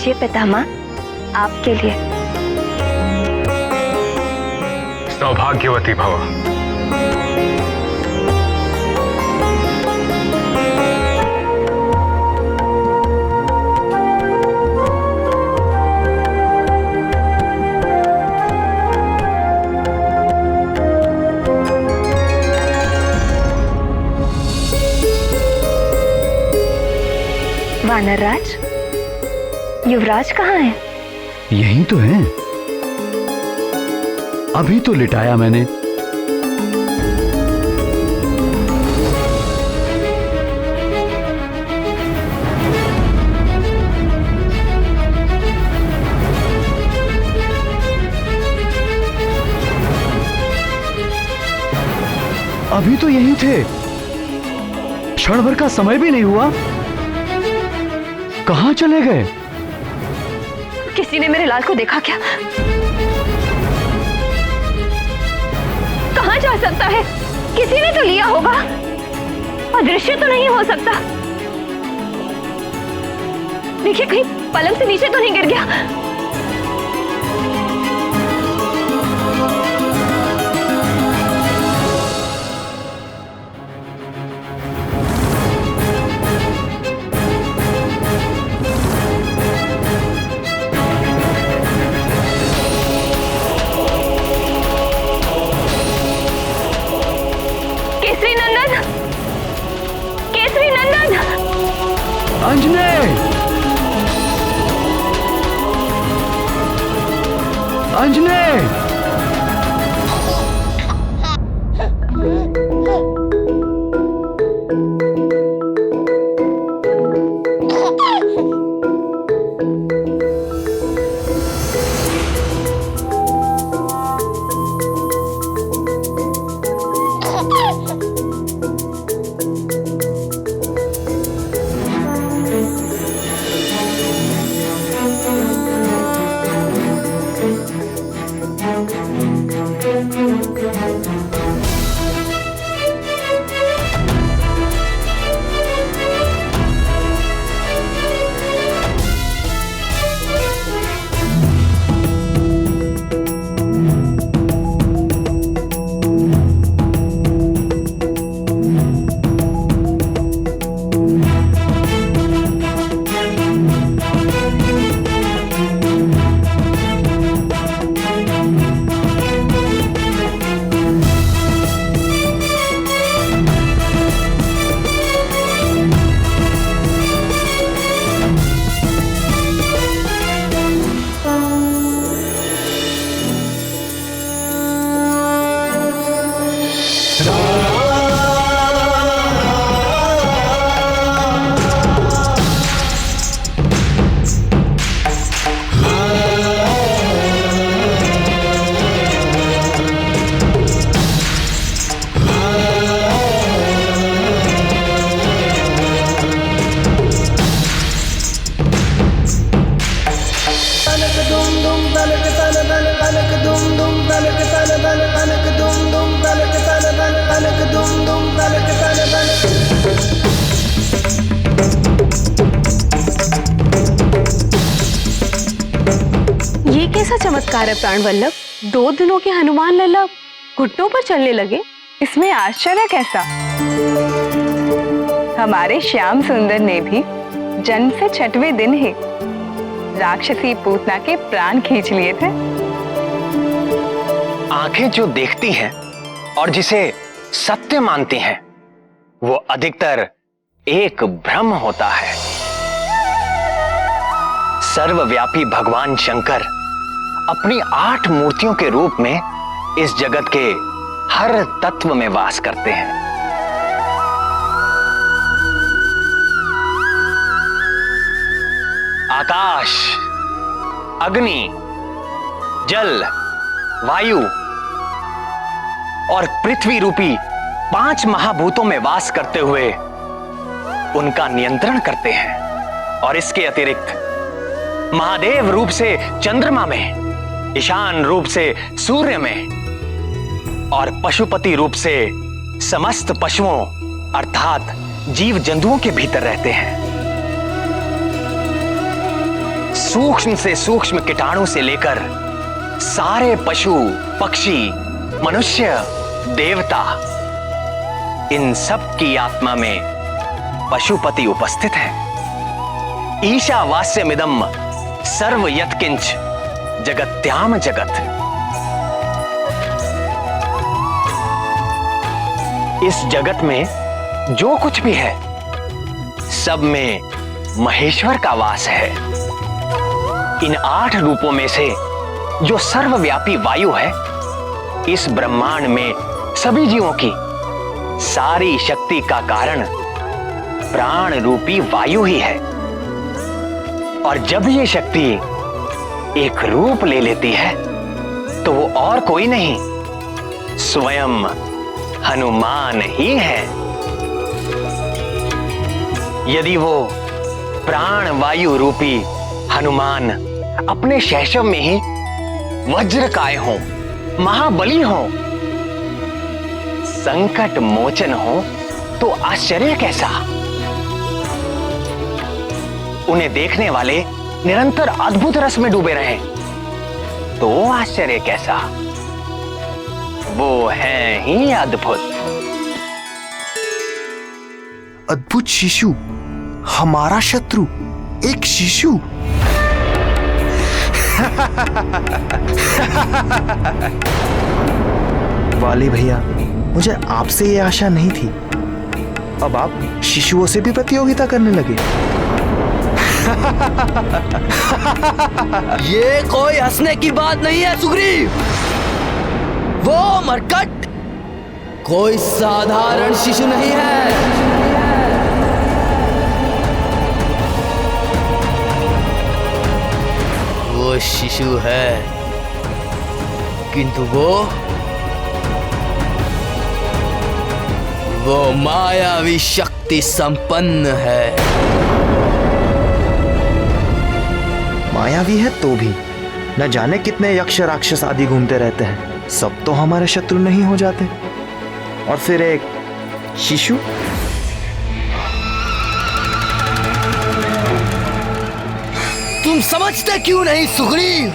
लीजिए पितामह, आपके लिए। सौभाग्यवती भव। वानरराज, युवराज कहाँ है? यही तो है, अभी तो लिटाया मैंने। अभी तो यही थे, क्षण भर का समय भी नहीं हुआ, कहां चले गए? किसी ने मेरे लाल को देखा क्या? कहां जा सकता है? किसी ने तो लिया होगा, अदृश्य तो नहीं हो सकता। देखिए कहीं पलंग से नीचे तो नहीं गिर गया। अंजने! अंजने! ये कैसा चमत्कार है प्राण वल्लभ? 2 दिनों के हनुमान लल्ला घुटनों पर चलने लगे। इसमें आश्चर्य कैसा? हमारे श्याम सुंदर ने भी जन्म से 6वें दिन ही राक्षसी पूतना के प्राण खींच लिए थे। आंखें जो देखती हैं और जिसे सत्य मानती हैं, वो अधिकतर एक भ्रम होता है। सर्वव्यापी भगवान शंकर अपनी 8 मूर्तियों के रूप में इस जगत के हर तत्व में वास करते हैं। आकाश, अग्नि, जल, वायु और पृथ्वी रूपी 5 महाभूतों में वास करते हुए उनका नियंत्रण करते हैं। और इसके अतिरिक्त महादेव रूप से चंद्रमा में, ईशान रूप से सूर्य में और पशुपति रूप से समस्त पशुओं अर्थात जीव जंतुओं के भीतर रहते हैं। सूक्ष्म से सूक्ष्म कीटाणु से लेकर सारे पशु, पक्षी, मनुष्य, देवता, इन सब की आत्मा में पशुपति उपस्थित है। ईशावास्यमिदं सर्व यत्किंच जगत्याम जगत। इस जगत में जो कुछ भी है सब में महेश्वर का वास है। इन 8 रूपों में से जो सर्वव्यापी वायु है, इस ब्रह्मांड में सभी जीवों की सारी शक्ति का कारण प्राण रूपी वायु ही है। और जब ये शक्ति एक रूप ले लेती है तो वो और कोई नहीं, स्वयं हनुमान ही है। यदि वो प्राण वायु रूपी हनुमान अपने शैशव में ही वज्रकाय हो, महाबली हो, संकट मोचन हो, तो आश्चर्य कैसा। उन्हें देखने वाले निरंतर अद्भुत रस में डूबे रहे तो आश्चर्य कैसा। वो है ही अद्भुत। अद्भुत शिशु, हमारा शत्रु एक शिशु। वाली भैया, मुझे आपसे ये आशा नहीं थी। अब आप शिशुओं से भी प्रतियोगिता करने लगे। ये कोई हंसने की बात नहीं है सुग्रीव। वो मरकट कोई साधारण शिशु नहीं है। वो शिशु है, किंतु वो मायावी शक्ति संपन्न है। मायावी है तो भी न जाने कितने यक्ष राक्षस आदि घूमते रहते हैं, सब तो हमारे शत्रु नहीं हो जाते। और फिर एक शिशु। तुम समझते क्यों नहीं सुग्रीव?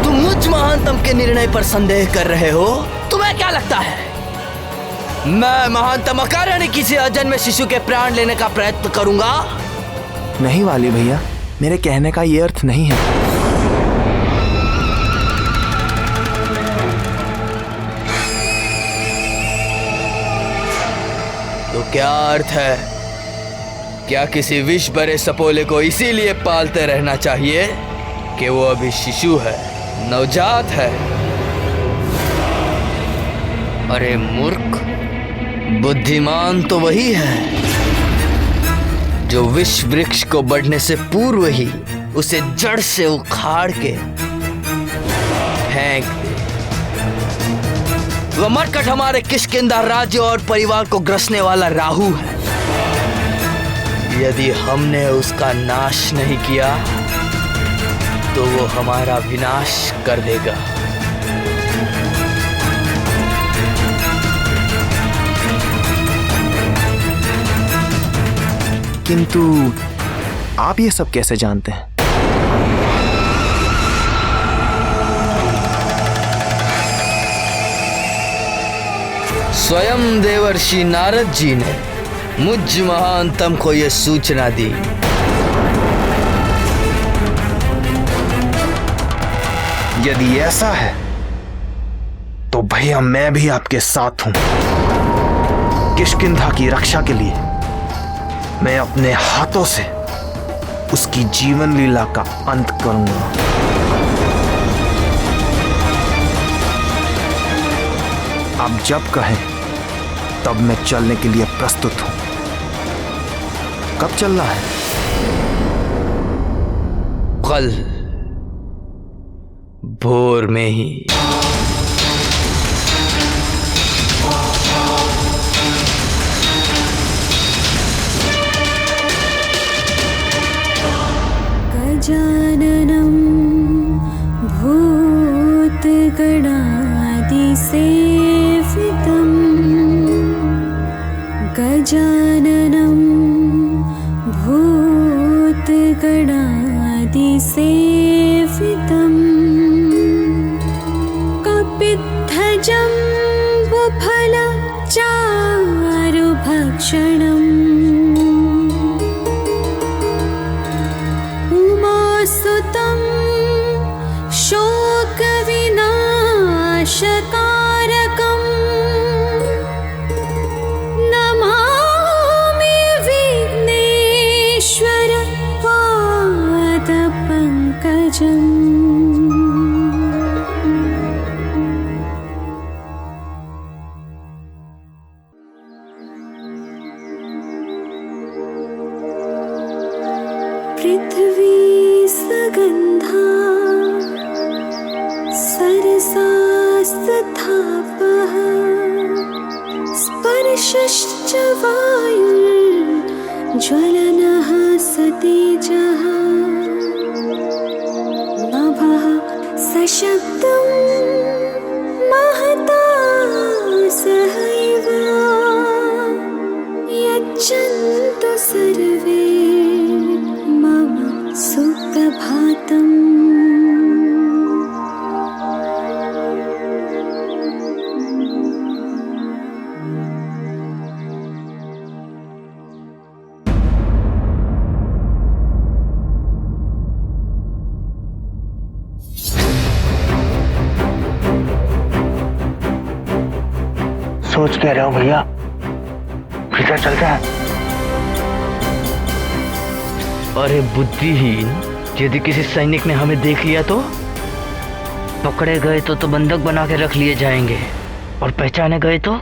तुम मुझ महानतम के निर्णय पर संदेह कर रहे हो। तुम्हें क्या लगता है मैं महानतम अकारण किसी अजन्मे शिशु के प्राण लेने का प्रयत्न करूंगा? नहीं वाली भैया, मेरे कहने का ये अर्थ नहीं है। तो क्या अर्थ है? क्या किसी विष भरे सपोले को इसीलिए पालते रहना चाहिए कि वो अभी शिशु है, नवजात है? अरे मूर्ख, बुद्धिमान तो वही है जो विष वृक्ष को बढ़ने से पूर्व ही उसे जड़ से उखाड़ के फेंक दे। वह मरकट हमारे किष्किंधा राज्य और परिवार को ग्रसने वाला राहु है। यदि हमने उसका नाश नहीं किया तो वो हमारा विनाश कर देगा। किंतु आप ये सब कैसे जानते हैं? स्वयं देवर्षि नारद जी ने मुझ महानतम को यह सूचना दी। यदि ऐसा है तो भैया मैं भी आपके साथ हूं। किष्किंधा की रक्षा के लिए मैं अपने हाथों से उसकी जीवन लीला का अंत करूंगा। आप जब कहें तब मैं चलने के लिए प्रस्तुत हूं। कब चलना है? कल भोर में ही। गजाननं भूतगणादिसेवितं गजाननं भूतगणादिसेवितं चारुभक्षणम् उमासुतं शोकविनाशकारकम् नमामि विघ्नेश्वर पादपङ्कजम्। पृथ्वी सगन्धा सरसास्तथापः स्पर्शश्च वायुर्ज्वलनः सतेजः नभः सशब्दं महता सहैव यच्छन्तु सर्वे मम सुप्रभातम्। सोच क्या रहे हो भैया, किधर चलता है? अरे बुद्धिहीन, यदि किसी सैनिक ने हमें देख लिया तो पकड़े गए तो बंधक बना के रख लिए जाएंगे, और पहचाने गए तो?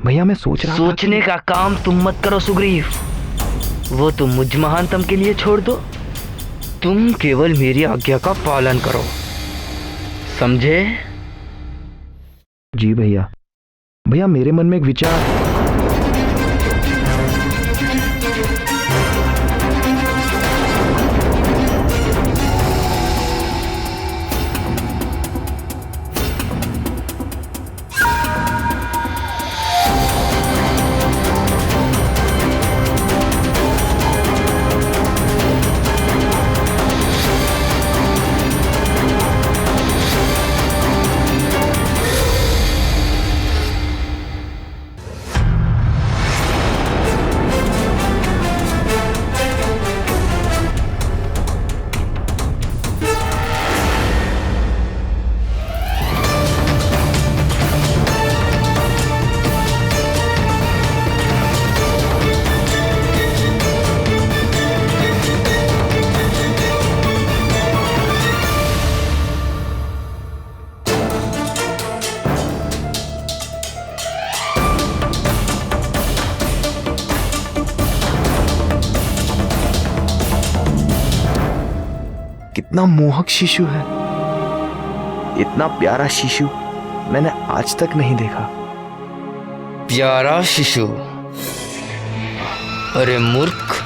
भैया मैं सोच रहा था सोचने का काम तुम मत करो सुग्रीव, वो तुम मुझ महानतम के लिए छोड़ दो। तुम केवल मेरी आज्ञा का पालन करो, समझे? जी भैया। भैया मेरे मन में एक विचार। कितना मोहक शिशु है, इतना प्यारा शिशु मैंने आज तक नहीं देखा। प्यारा शिशु? अरे मूर्ख,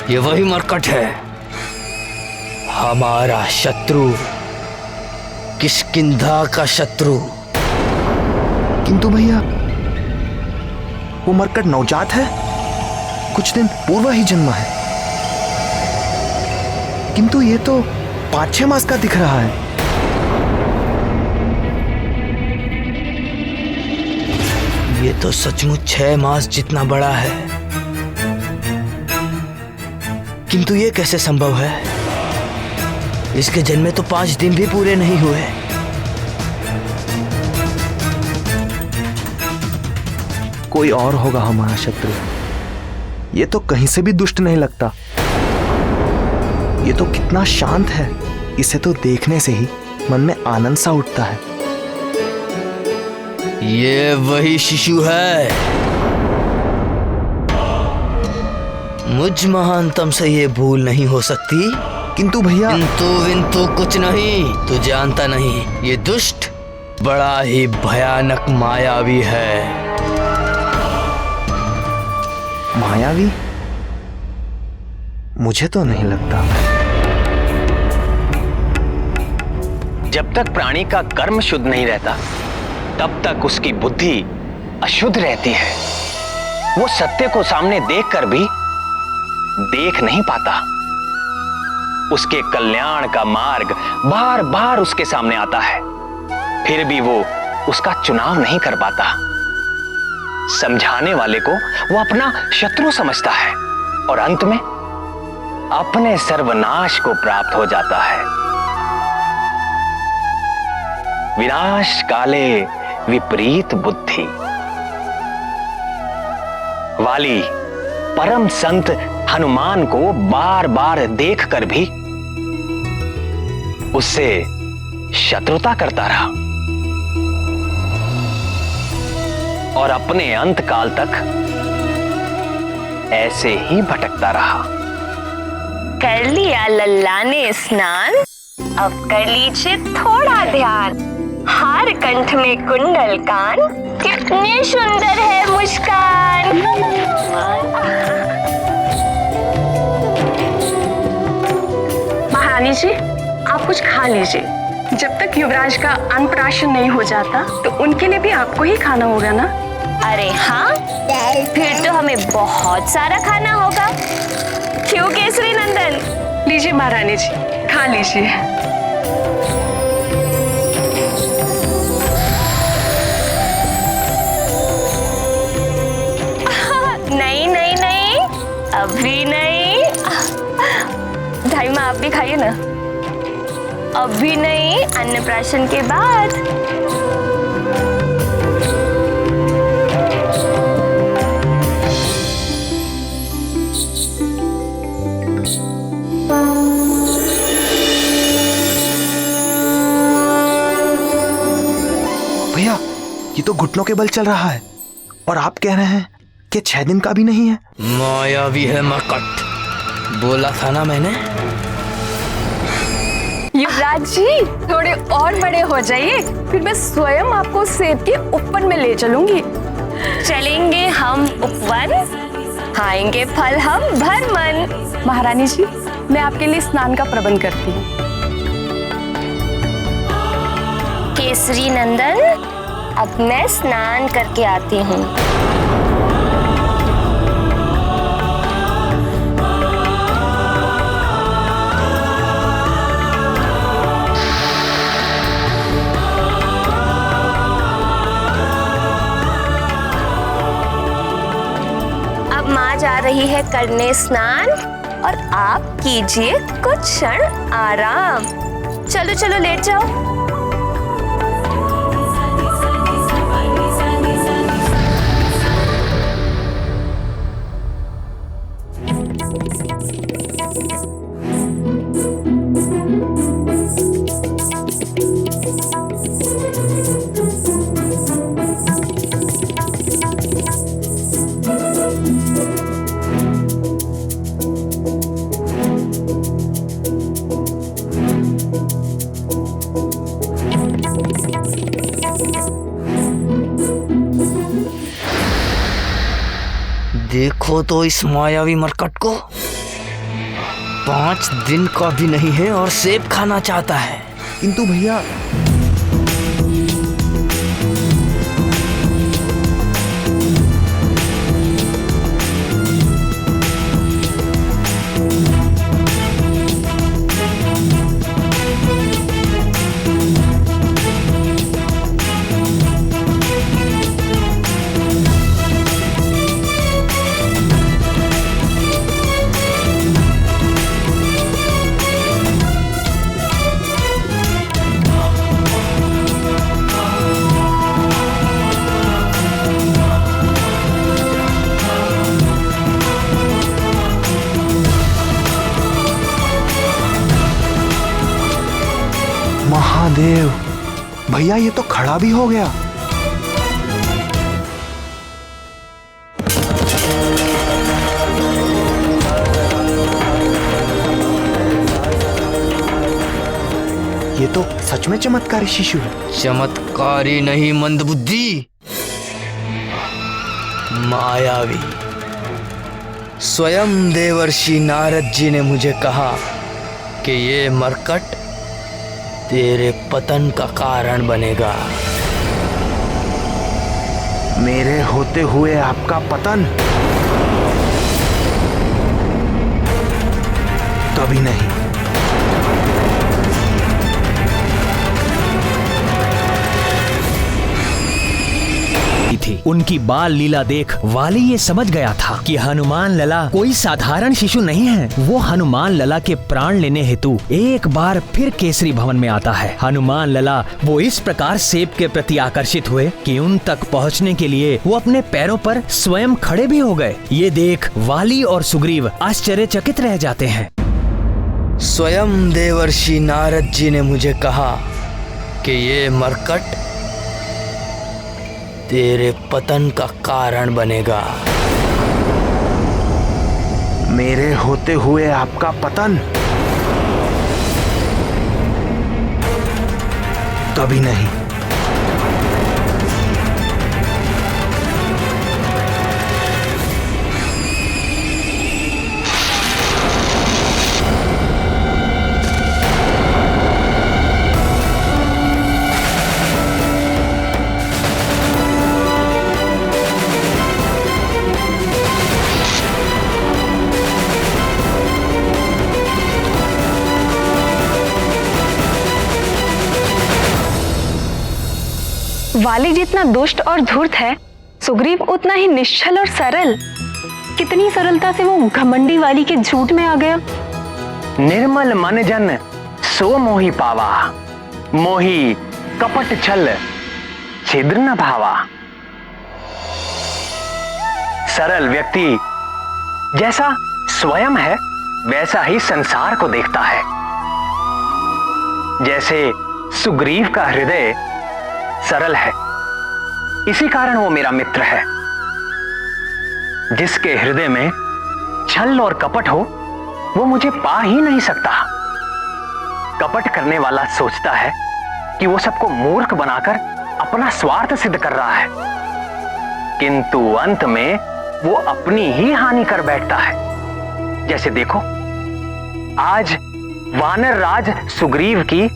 ये वही मरकट है, हमारा शत्रु, किष्किंधा का शत्रु। किंतु भैया वो मरकट नवजात है, कुछ दिन पूर्व ही जन्मा है, किंतु ये तो 5-6 मास का दिख रहा है। ये तो सचमुच 6 मास जितना बड़ा है, किंतु ये कैसे संभव है? इसके जन्मे तो 5 दिन भी पूरे नहीं हुए। कोई और होगा हमारा शत्रु, ये तो कहीं से भी दुष्ट नहीं लगता। ये तो कितना शांत है, इसे तो देखने से ही मन में आनंद सा उठता है। ये वही शिशु है, मुझ महानतम से ये भूल नहीं हो सकती। किंतु भैया किंतु कुछ नहीं, तू जानता नहीं, ये दुष्ट बड़ा ही भयानक मायावी है। मायावी? मुझे तो नहीं लगता। जब तक प्राणी का कर्म शुद्ध नहीं रहता, तब तक उसकी बुद्धि अशुद्ध रहती है। वो सत्य को सामने देखकर भी देख नहीं पाता। उसके कल्याण का मार्ग बार बार उसके सामने आता है, फिर भी वो उसका चुनाव नहीं कर पाता। समझाने वाले को वो अपना शत्रु समझता है और अंत में अपने सर्वनाश को प्राप्त हो जाता है। विनाश काले विपरीत बुद्धि। वाली परम संत हनुमान को बार बार देखकर भी उससे शत्रुता करता रहा और अपने अंत काल तक ऐसे ही भटकता रहा। कर लिया लल्ला ने स्नान, अब कर लीजिए थोड़ा ध्यान। हार कंठ में कुंडल कान, कितने सुंदर है मुस्कान। महारानी जी, आप कुछ खा लीजिए। जब तक युवराज का अन्नप्राशन नहीं हो जाता तो उनके लिए भी आपको ही खाना होगा ना। अरे हाँ, फिर तो हमें बहुत सारा खाना होगा। क्यों केसरी नंदन? लीजिए महारानी जी, खा लीजिए। नहीं नहीं नहीं, अभी नहीं। ढाई माँ आप भी खाइए ना। अभी नहीं, अन्नप्राशन के बाद। भैया, ये तो घुटनों के बल चल रहा है और आप कह रहे हैं कि 6 दिन का भी नहीं है। मायावी है मरकट, बोला था ना मैंने। युवराज जी, थोड़े और बड़े हो जाइए, फिर मैं स्वयं आपको सेब के उपवन में ले चलूंगी। चलेंगे हम उपवन, खाएंगे फल हम भर मन। महारानी जी, मैं आपके लिए स्नान का प्रबंध करती हूँ। केसरी नंदन, अब मैं स्नान करके आती हूँ। अब माँ जा रही है करने स्नान और आप कीजिए कुछ क्षण आराम। चलो चलो लेट जाओ। देखो तो इस मायावी मरकट को, 5 दिन का भी नहीं है और सेब खाना चाहता है। किंतु भैया, महादेव, भैया ये तो खड़ा भी हो गया। ये तो सच में चमत्कारी शिशु है। चमत्कारी नहीं, मंदबुद्धि, मायावी। स्वयं देवर्षि नारद जी ने मुझे कहा कि ये मरकट तेरे पतन का कारण बनेगा। मेरे होते हुए आपका पतन? कभी नहीं। रही थी। उनकी बाल लीला देख वाली ये समझ गया था कि हनुमान लला कोई साधारण शिशु नहीं है। वो हनुमान लला के प्राण लेने हेतु एक बार फिर केसरी भवन में आता है। हनुमान लला वो इस प्रकार सेब के प्रति आकर्षित हुए कि उन तक पहुंचने के लिए वो अपने पैरों पर स्वयं खड़े भी हो गए। ये देख वाली और सुग्रीव आश्चर्यचकित रह जाते हैं। स्वयं देवर्षि नारद जी ने मुझे कहा कि ये मरकट तेरे पतन का कारण बनेगा। मेरे होते हुए आपका पतन? कभी नहीं। वाली जितना दुष्ट और धूर्त है, सुग्रीव उतना ही निश्चल और सरल। कितनी सरलता से वो घमंडी वाली के झूठ में आ गया। निर्मल मन जन सो मोहि पावा, मोहि कपट छल छिद्र न भावा। सरल व्यक्ति जैसा स्वयं है वैसा ही संसार को देखता है। जैसे सुग्रीव का हृदय सरल है, इसी कारण वो मेरा मित्र है। जिसके हृदय में छल और कपट हो वो मुझे पा ही नहीं सकता। कपट करने वाला सोचता है कि वो सबको मूर्ख बनाकर अपना स्वार्थ सिद्ध कर रहा है, किंतु अंत में वो अपनी ही हानि कर बैठता है। जैसे देखो, आज वानर राज सुग्रीव की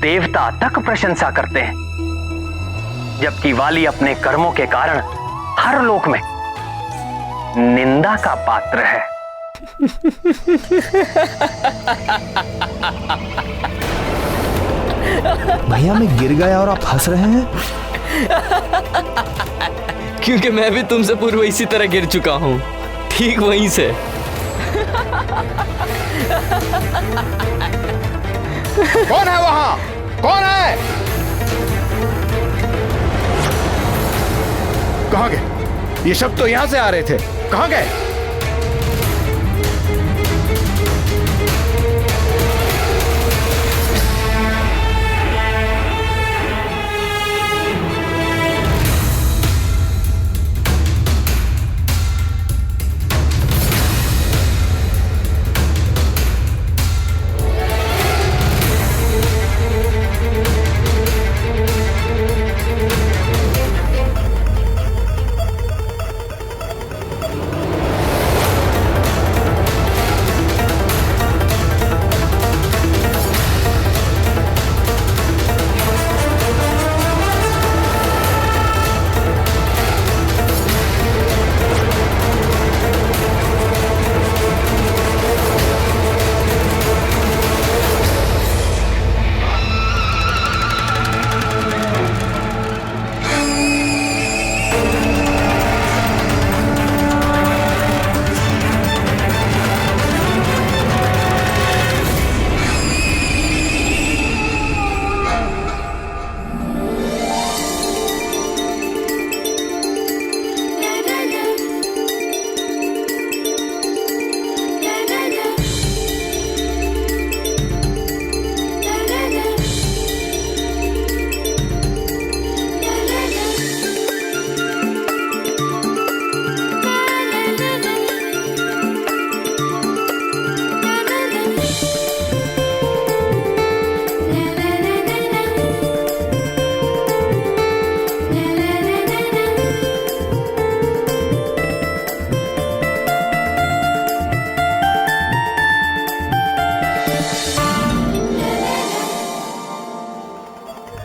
देवता तक प्रशंसा करते हैं, जबकि वाली अपने कर्मों के कारण हर लोक में निंदा का पात्र है। भैया मैं गिर गया और आप हंस रहे हैं? क्योंकि मैं भी तुमसे पूर्व इसी तरह गिर चुका हूं, ठीक वहीं से। कौन है वहां? कौन है? कहां गए? ये सब तो यहां से आ रहे थे, कहां गए?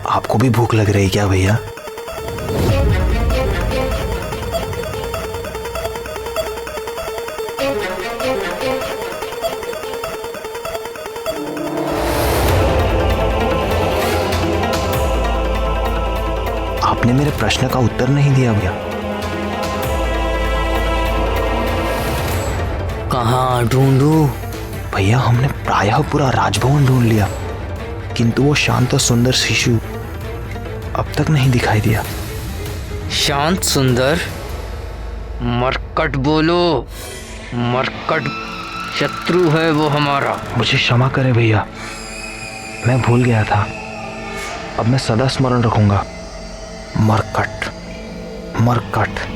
आपको भी भूख लग रही क्या भैया? आप आपने मेरे प्रश्न का उत्तर नहीं दिया भैया। कहाँ ढूंढूं? भैया हमने प्रायः पूरा राजभवन ढूंढ लिया, किंतु वो शांत और सुंदर शिशु अब तक नहीं दिखाई दिया। शांत सुंदर? मरकट बोलो, मरकट शत्रु है वो हमारा। मुझे क्षमा करें भैया, मैं भूल गया था। अब मैं सदा स्मरण रखूंगा। मरकट, मरकट।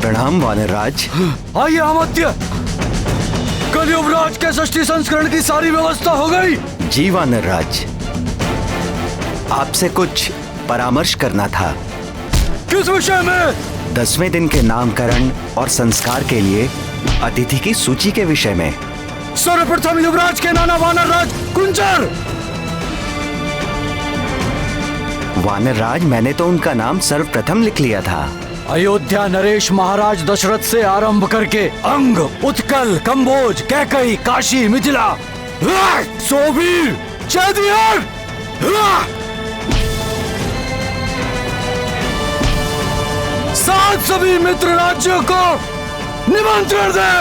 प्रणाम वानरराज। आइए अमात्य, कल युवराज के षष्ठी संस्करण की सारी व्यवस्था हो गई। जी वानरराज, आपसे कुछ परामर्श करना था। किस विषय में? 10वें दिन के नामकरण और संस्कार के लिए अतिथि की सूची के विषय में। सर्वप्रथम युवराज के नाना वानरराज कुंजर। वानरराज, मैंने तो उनका नाम सर्वप्रथम लिख लिया था। अयोध्या नरेश महाराज दशरथ से आरंभ करके अंग, उत्कल, कंबोज, कैकई, काशी, मिथिला, सोबीर, चैदियर, सात सभी मित्र राज्यों को निमंत्रण दे।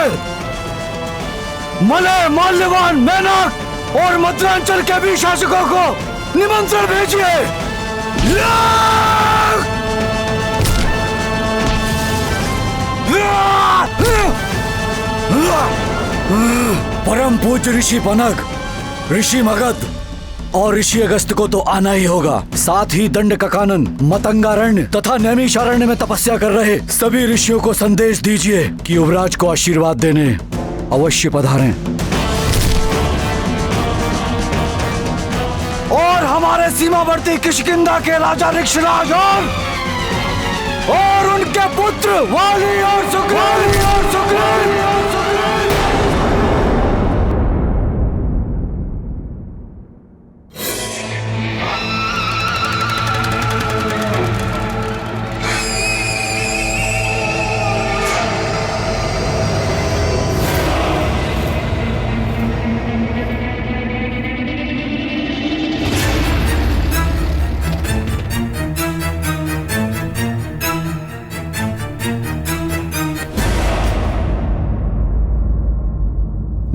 मलय, माल्यवान, मैनक और मध्यांचल के भी शासकों को निमंत्रण भेजिए। परम पूज्य ऋषि बनक, ऋषि मगध और ऋषि अगस्त को तो आना ही होगा। साथ ही दंड कानन, मतंगारण्य तथा नैमिषारण्य में तपस्या कर रहे सभी ऋषियों को संदेश दीजिए कि युवराज को आशीर्वाद देने अवश्य पधारें। और हमारे सीमावर्ती किष्किंधा के राजा ऋक्षराज और उनके पुत्र वाली और सुग्रीव।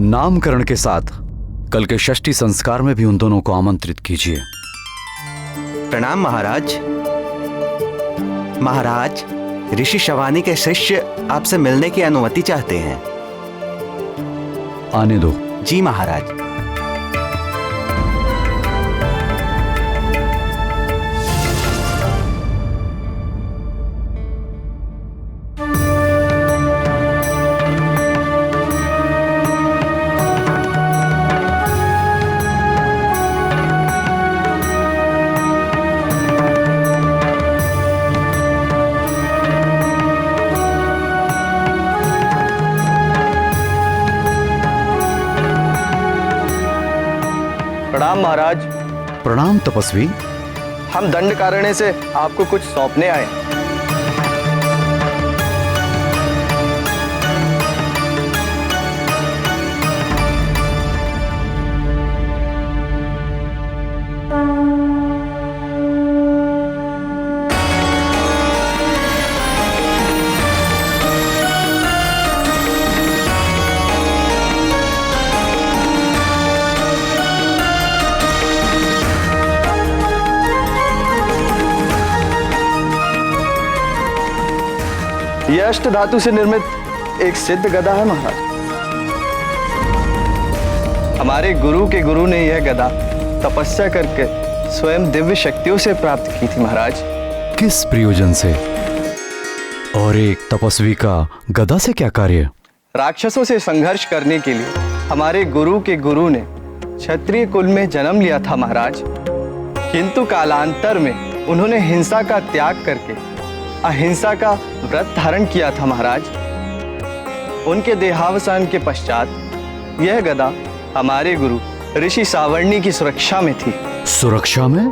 नामकरण के साथ कल के षष्ठी संस्कार में भी उन दोनों को आमंत्रित कीजिए। प्रणाम महाराज। महाराज, ऋषि शवानी के शिष्य आपसे मिलने की अनुमति चाहते हैं। आने दो। जी महाराज। प्रणाम महाराज। प्रणाम तपस्वी। हम दंडकारण्य से आपको कुछ सौंपने आए। यह अष्ट धातु से निर्मित एक सिद्ध गदा है महाराज। हमारे गुरु के गुरु ने यह गदा तपस्या करके स्वयं दिव्य शक्तियों से प्राप्त की थी महाराज। किस प्रयोजन से? और एक तपस्वी का गदा से क्या कार्य? राक्षसों से संघर्ष करने के लिए हमारे गुरु के गुरु ने क्षत्रिय कुल में जन्म लिया था महाराज, किंतु कालांतर में उन्होंने हिंसा का त्याग करके अहिंसा का व्रत धारण किया था महाराज। उनके देहावसान के पश्चात यह गदा हमारे गुरु ऋषि सावर्णी की सुरक्षा में थी। सुरक्षा में?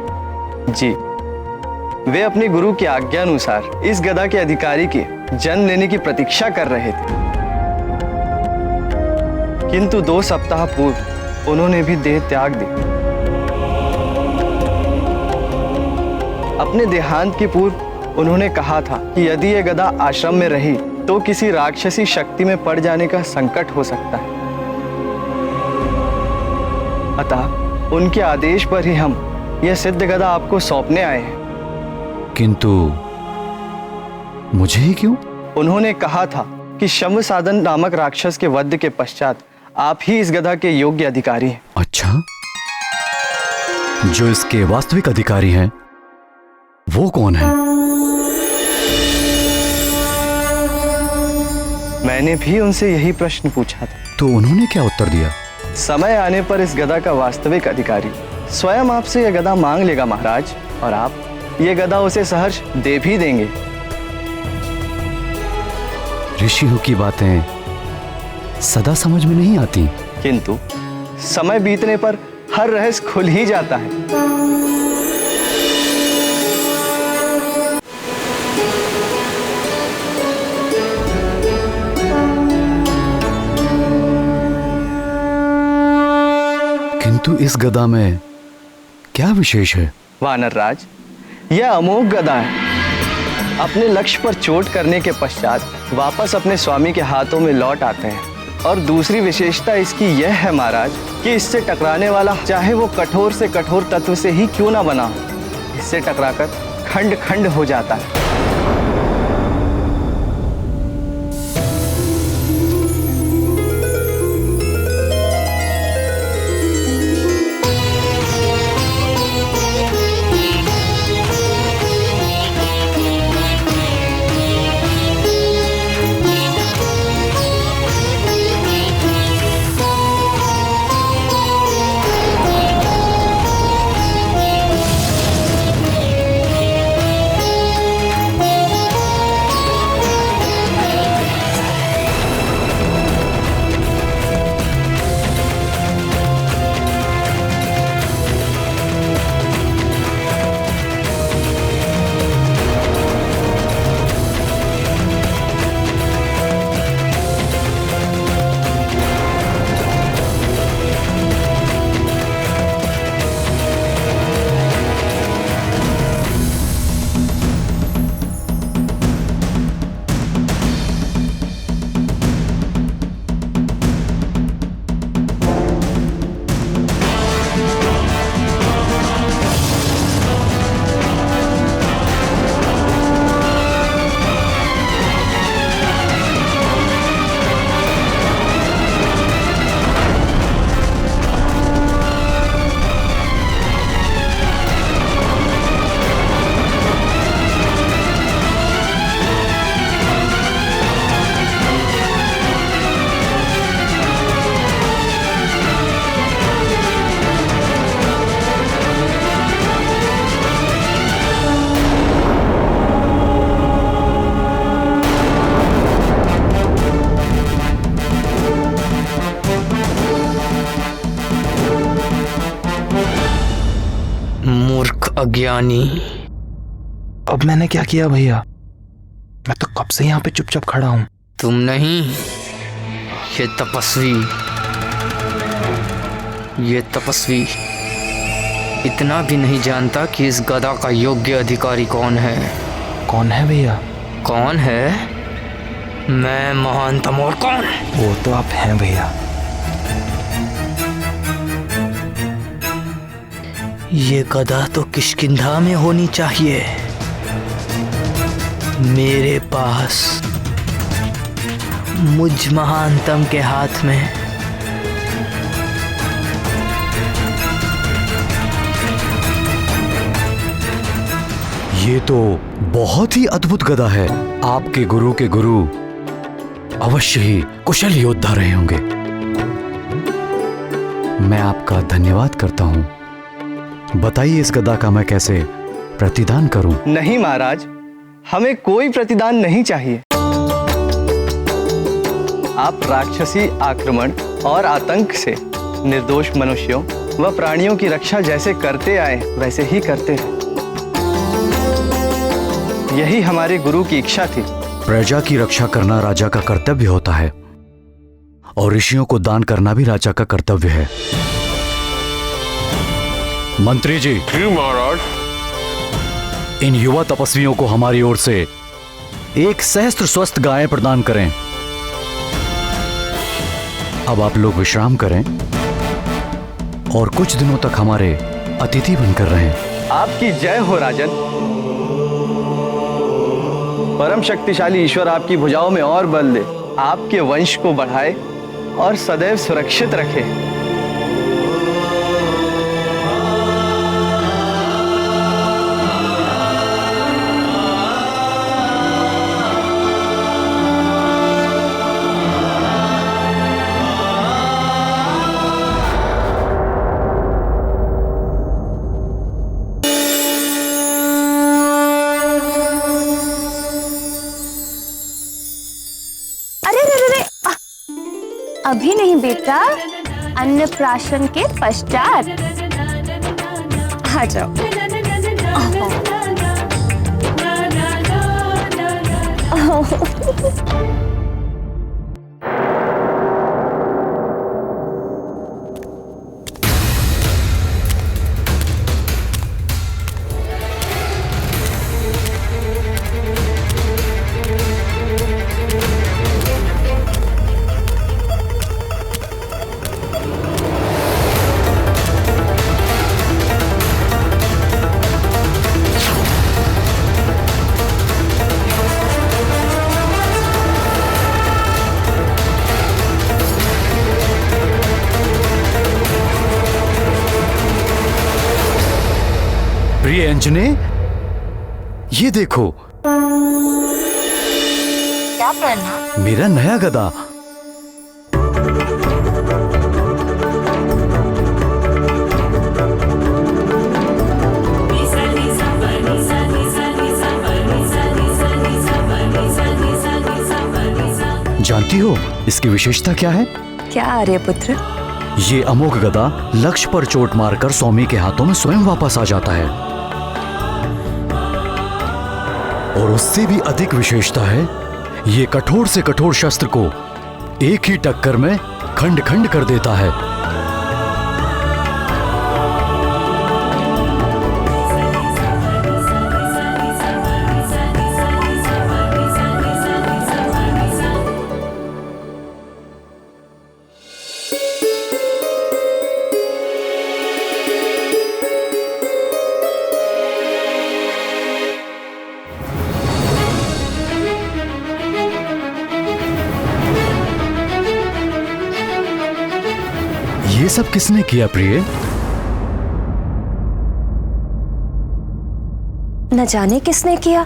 जी, वे अपने गुरु की आज्ञा अनुसार इस गदा के अधिकारी के जन्म लेने की प्रतीक्षा कर रहे थे, किंतु 2 सप्ताह पूर्व उन्होंने भी देह त्याग दी। अपने देहांत के पूर्व उन्होंने कहा था कि यदि यह गदा आश्रम में रही तो किसी राक्षसी शक्ति में पड़ जाने का संकट हो सकता है। अतः उनके आदेश पर ही हम यह सिद्ध गदा आपको सौंपने आए हैं। किंतु मुझे ही क्यों? उन्होंने कहा था कि शम्भ साधन नामक राक्षस के वध के पश्चात आप ही इस गदा के योग्य अधिकारी हैं। अच्छा, जो इसके वास्तविक अधिकारी हैं वो कौन है? मैंने भी उनसे यही प्रश्न पूछा था। तो उन्होंने क्या उत्तर दिया? समय आने पर इस गदा का वास्तविक अधिकारी स्वयं आपसे यह गदा मांग लेगा महाराज, और आप ये गदा उसे सहर्ष दे भी देंगे। ऋषियों की बातें सदा समझ में नहीं आती, किंतु समय बीतने पर हर रहस्य खुल ही जाता है। किंतु इस गदा में क्या विशेष है? वानर राज, यह अमोघ गदा है। अपने लक्ष्य पर चोट करने के पश्चात वापस अपने स्वामी के हाथों में लौट आते हैं। और दूसरी विशेषता इसकी यह है महाराज कि इससे टकराने वाला चाहे वो कठोर से कठोर तत्व से ही क्यों ना बना हो, इससे टकराकर खंड खंड हो जाता है। अज्ञानी। अब मैंने क्या किया भैया? मैं तो कब से यहाँ पे चुपचाप खड़ा हूँ। तुम नहीं, ये तपस्वी इतना भी नहीं जानता कि इस गदा का योग्य अधिकारी कौन है। कौन है भैया? कौन है? मैं महानतम। और कौन? वो तो आप हैं भैया। ये गदा तो किष्किंधा में होनी चाहिए। मेरे पास मुझ महानतम के हाथ में। ये तो बहुत ही अद्भुत गदा है। आपके गुरु के गुरु अवश्य ही कुशल योद्धा रहे होंगे। मैं आपका धन्यवाद करता हूं। बताइए इस गदा का मैं कैसे प्रतिदान करूं? नहीं महाराज, हमें कोई प्रतिदान नहीं चाहिए। आप राक्षसी आक्रमण और आतंक से निर्दोष मनुष्यों व प्राणियों की रक्षा जैसे करते आए वैसे ही करते हैं। यही हमारे गुरु की इच्छा थी। प्रजा की रक्षा करना राजा का कर्तव्य होता है और ऋषियों को दान करना भी राजा का कर्तव्य है। मंत्री जी। जी महाराज। इन युवा तपस्वियों को हमारी ओर से 1 सहस्त्र स्वस्थ गायें प्रदान करें। अब आप लोग विश्राम करें और कुछ दिनों तक हमारे अतिथि बनकर रहें। आपकी जय हो राजन। परम शक्तिशाली ईश्वर आपकी भुजाओं में और बल दे, आपके वंश को बढ़ाए और सदैव सुरक्षित रखे। अभी नहीं बेटा, अन्नप्राशन के पश्चात। आ जाओ। प्रिय अंजने, ये देखो। क्या पहना? मेरा नया गदा। जानती हो इसकी विशेषता क्या है? क्या आर्यपुत्र? ये अमोघ गदा लक्ष्य पर चोट मारकर स्वामी के हाथों में स्वयं वापस आ जाता है। और उससे भी अधिक विशेषता है, ये कठोर से कठोर शस्त्र को एक ही टक्कर में खंड खंड कर देता है। ये सब किसने किया प्रिय? न जाने किसने किया।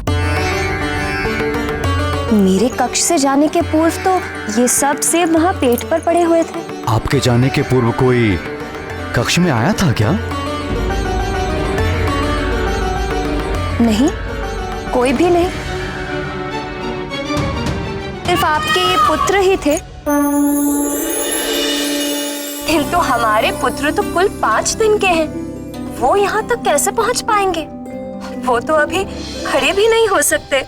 मेरे कक्ष से जाने के पूर्व तो ये सब सेब वहां पेट पर पड़े हुए थे। आपके जाने के पूर्व कोई कक्ष में आया था क्या? नहीं, कोई भी नहीं। सिर्फ आपके ये पुत्र ही थे। किंतु हमारे पुत्र तो कुल 5 दिन के हैं। वो यहाँ तक कैसे पहुँच पाएंगे? वो तो अभी खड़े भी नहीं हो सकते।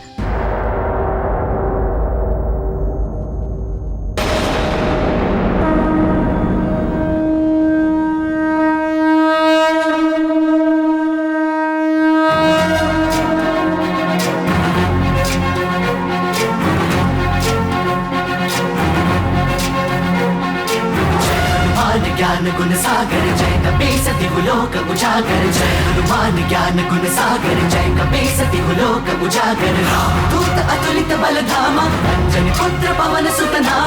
ज्ञान गुण सागर जय कपीसति लोक उजागर जय हनुमान ज्ञान गुण सागर जय कपीसति लोक उजागर दूत अतुलित बल धामा अंजनी पुत्र पवन सुत नामा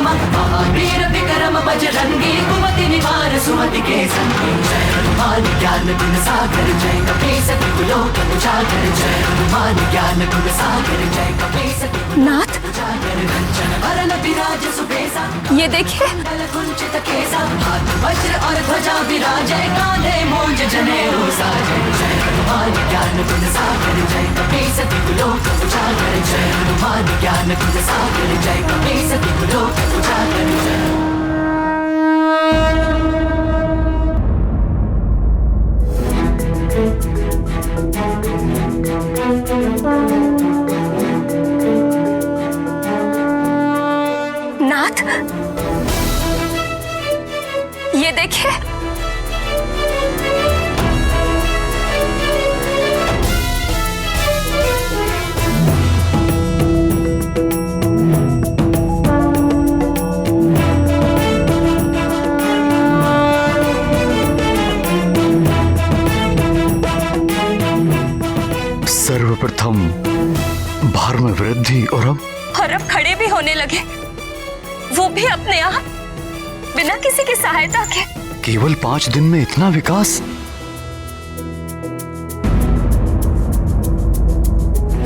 हनुमान वीर विक्रम बजरंगी कुमति निवार सुमति के संगी जय हनुमान ज्ञान गुण सागर जय कपीस तिहु लोक उजागर जय हनुमान ज्ञान गुण सागर जय कपीस नाथ उजागर कंचन वरन विराज सुबेसा ये देखिए कुंचित केसा हाथ वज्र और ध्वजा विराजय कांधे मूंज जनेऊ साजय जय हनुमान ज्ञान गुण सागर जय कपीस तिहु लोक उजागर जय हनुमान ज्ञान गुण सागर जय कपीस तिहु लोक उजागर जय नाथ ये देखिए सर्वप्रथम भार में वृद्धि और अब खड़े भी होने लगे, वो भी अपने आप बिना किसी की सहायता के। केवल 5 दिन में इतना विकास।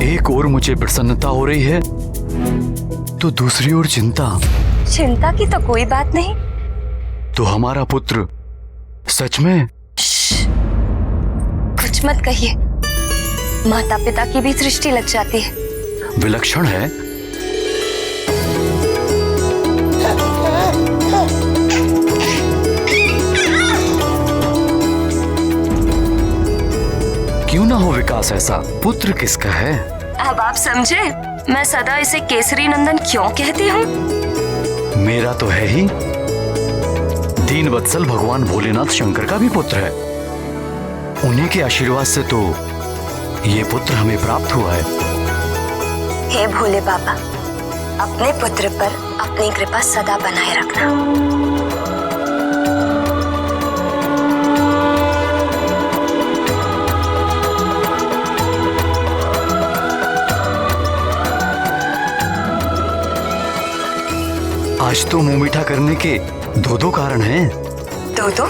एक ओर मुझे प्रसन्नता हो रही है तो दूसरी ओर चिंता। चिंता की तो कोई बात नहीं। तो हमारा पुत्र सच में? कुछ मत कहिए, माता पिता की भी दृष्टि लग जाती है। विलक्षण है। क्यों ना हो विकास ऐसा? पुत्र किसका है? अब आप समझे मैं सदा इसे केसरी नंदन क्यों कहती हूँ? मेरा तो है ही। दीन वत्सल भगवान भोलेनाथ शंकर का भी पुत्र है। उन्हीं के आशीर्वाद से तो ये पुत्र हमें प्राप्त हुआ है। हे भोले बाबा, अपने पुत्र पर अपनी कृपा सदा बनाए रखना। आज तो मुंह मीठा करने के दो कारण हैं। दो?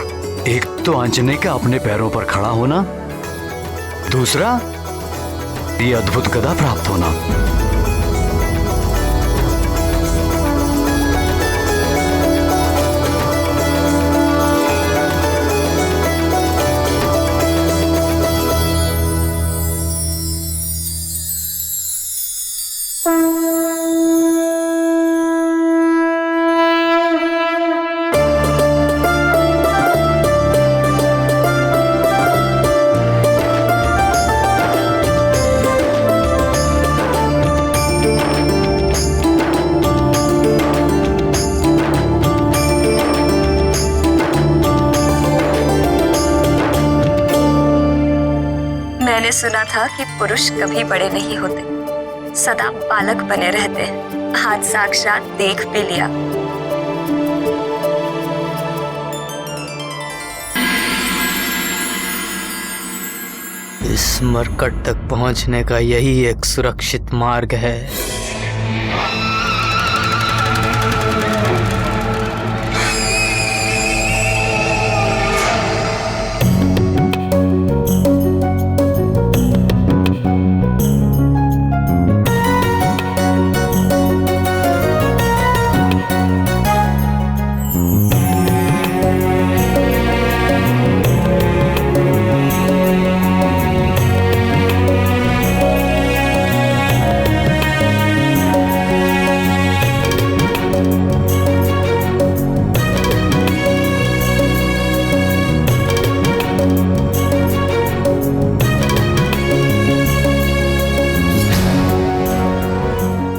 एक तो आंजनेय का अपने पैरों पर खड़ा होना, दूसरा ये अद्भुत गदा प्राप्त होना। मैंने सुना था कि पुरुष कभी बड़े नहीं होते, सदा बालक बने रहते हैं। आज साक्षात देख भी लिया। इस मरकट तक पहुंचने का यही एक सुरक्षित मार्ग है।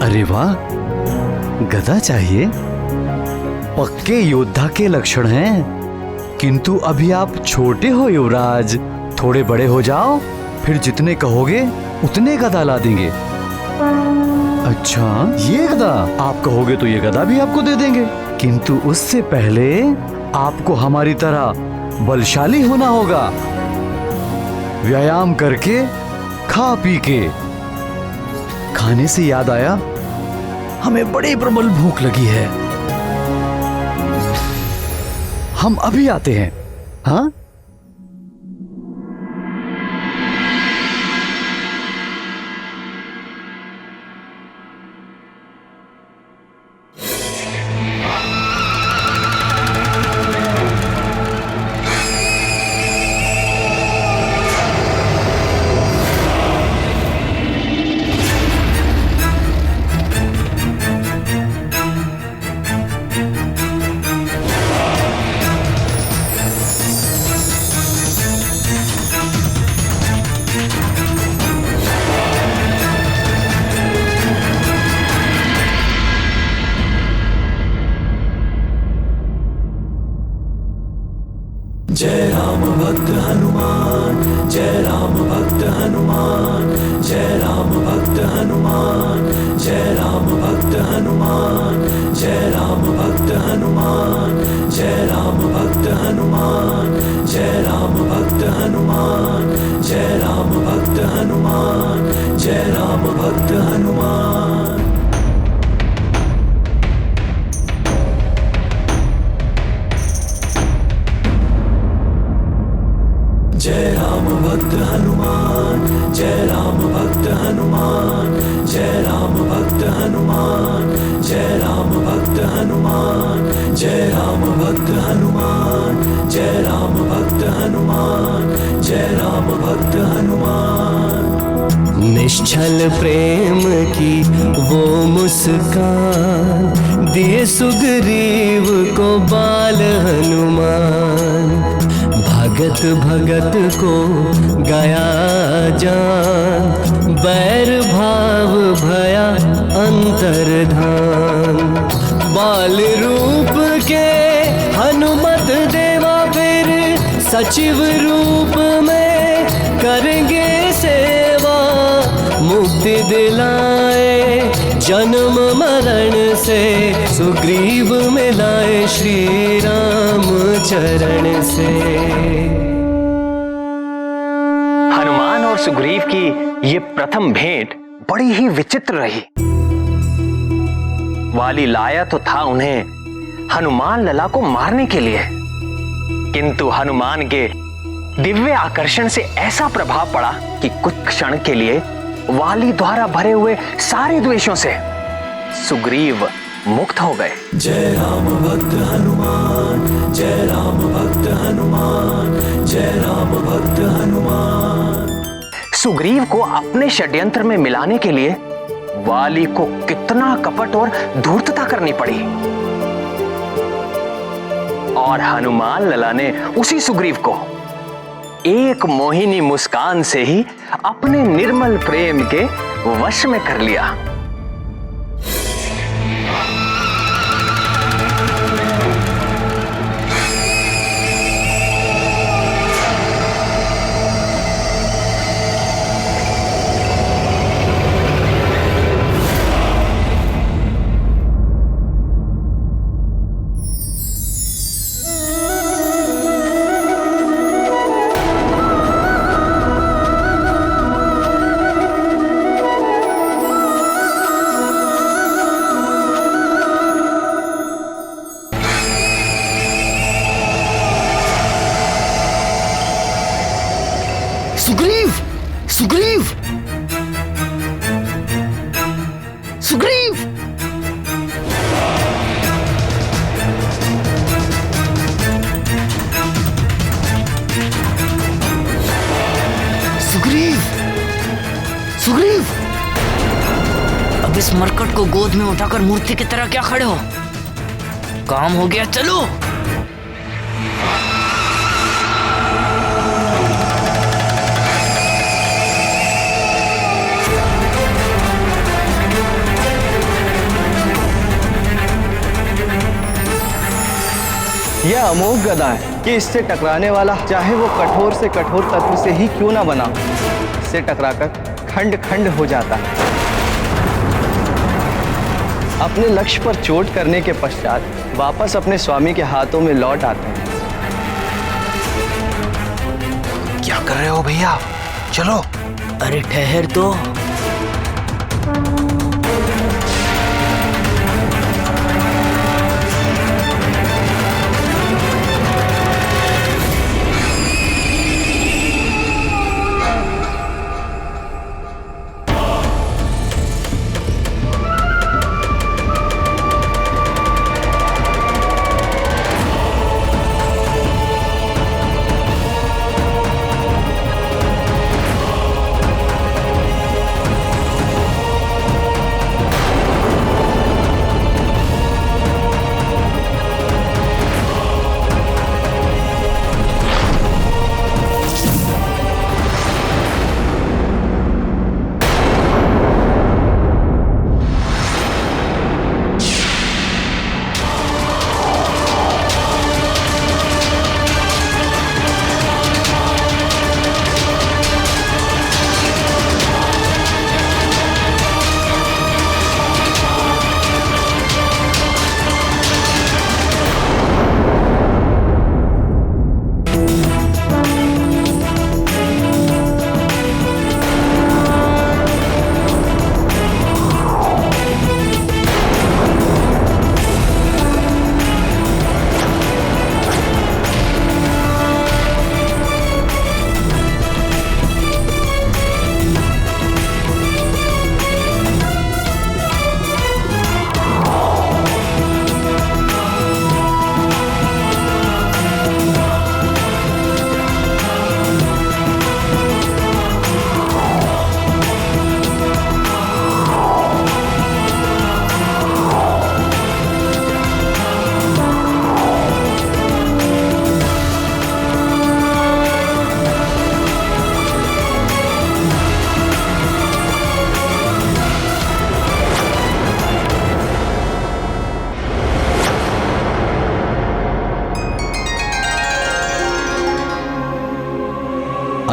अरे वाह, गदा चाहिए? पक्के योद्धा के लक्षण हैं। किंतु अभी आप छोटे हो युवराज, थोड़े बड़े हो जाओ, फिर जितने कहोगे उतने गदा ला देंगे। अच्छा, ये गदा? आप कहोगे तो ये गदा भी आपको दे देंगे, किंतु उससे पहले आपको हमारी तरह बलशाली होना होगा। व्यायाम करके, खा पी के। खाने से याद आया, हमें बड़ी प्रबल भूख लगी है। हम अभी आते हैं। हाँ, जय राम भक्त हनुमान, जय राम भक्त हनुमान, जय राम भक्त हनुमान, जय राम भक्त हनुमान, जय राम भक्त हनुमान, जय राम भक्त हनुमान, जय राम भक्त हनुमान, जय राम भक्त हनुमान, जय राम भक्त हनुमान। जय राम भक्त हनुमान, जय राम भक्त हनुमान, जय राम भक्त हनुमान, जय राम भक्त हनुमान, जय राम भक्त हनुमान, जय राम भक्त हनुमान, जय राम भक्त हनुमान। निश्चल प्रेम की वो मुस्कान दिए सुग्रीव को बाल हनुमान, भगत भगत को गया जान, बैर भाव भया अंतर्धान। बाल रूप के हनुमत देवा फिर सचिव रूप में करेंगे सेवा, मुक्ति दिलाए जन्म मरण से, सुग्रीव मिलाए श्री राम चरण से। हनुमान और सुग्रीव की ये प्रथम भेंट बड़ी ही विचित्र रही। वाली लाया तो था उन्हें हनुमान लला को मारने के लिए, किंतु हनुमान के दिव्य आकर्षण से ऐसा प्रभाव पड़ा कि कुछ क्षण के लिए वाली द्वारा भरे हुए सारे द्वेषों से सुग्रीव मुक्त हो गए। जय राम भक्त हनुमान, जय राम भक्त हनुमान, जय राम भक्त हनुमान। सुग्रीव को अपने षड्यंत्र में मिलाने के लिए वाली को कितना कपट और धूर्तता करनी पड़ी, और हनुमान लला ने उसी सुग्रीव को एक मोहिनी मुस्कान से ही अपने निर्मल प्रेम के वश में कर लिया। सुग्रीव, सुग्रीव, सुग्रीव। सुग्रीव, सुग्रीव। अब इस मरकट को गोद में उठाकर मूर्ति की तरह क्या खड़े हो? काम हो गया, चलो। यह अमोघ गदा है कि इससे टकराने वाला चाहे वो कठोर से कठोर तत्व से ही क्यों ना बना, इससे टकराकर खंड खंड हो जाता है। अपने लक्ष्य पर चोट करने के पश्चात वापस अपने स्वामी के हाथों में लौट आते हैं। क्या कर रहे हो भैया? चलो। अरे ठहर तो।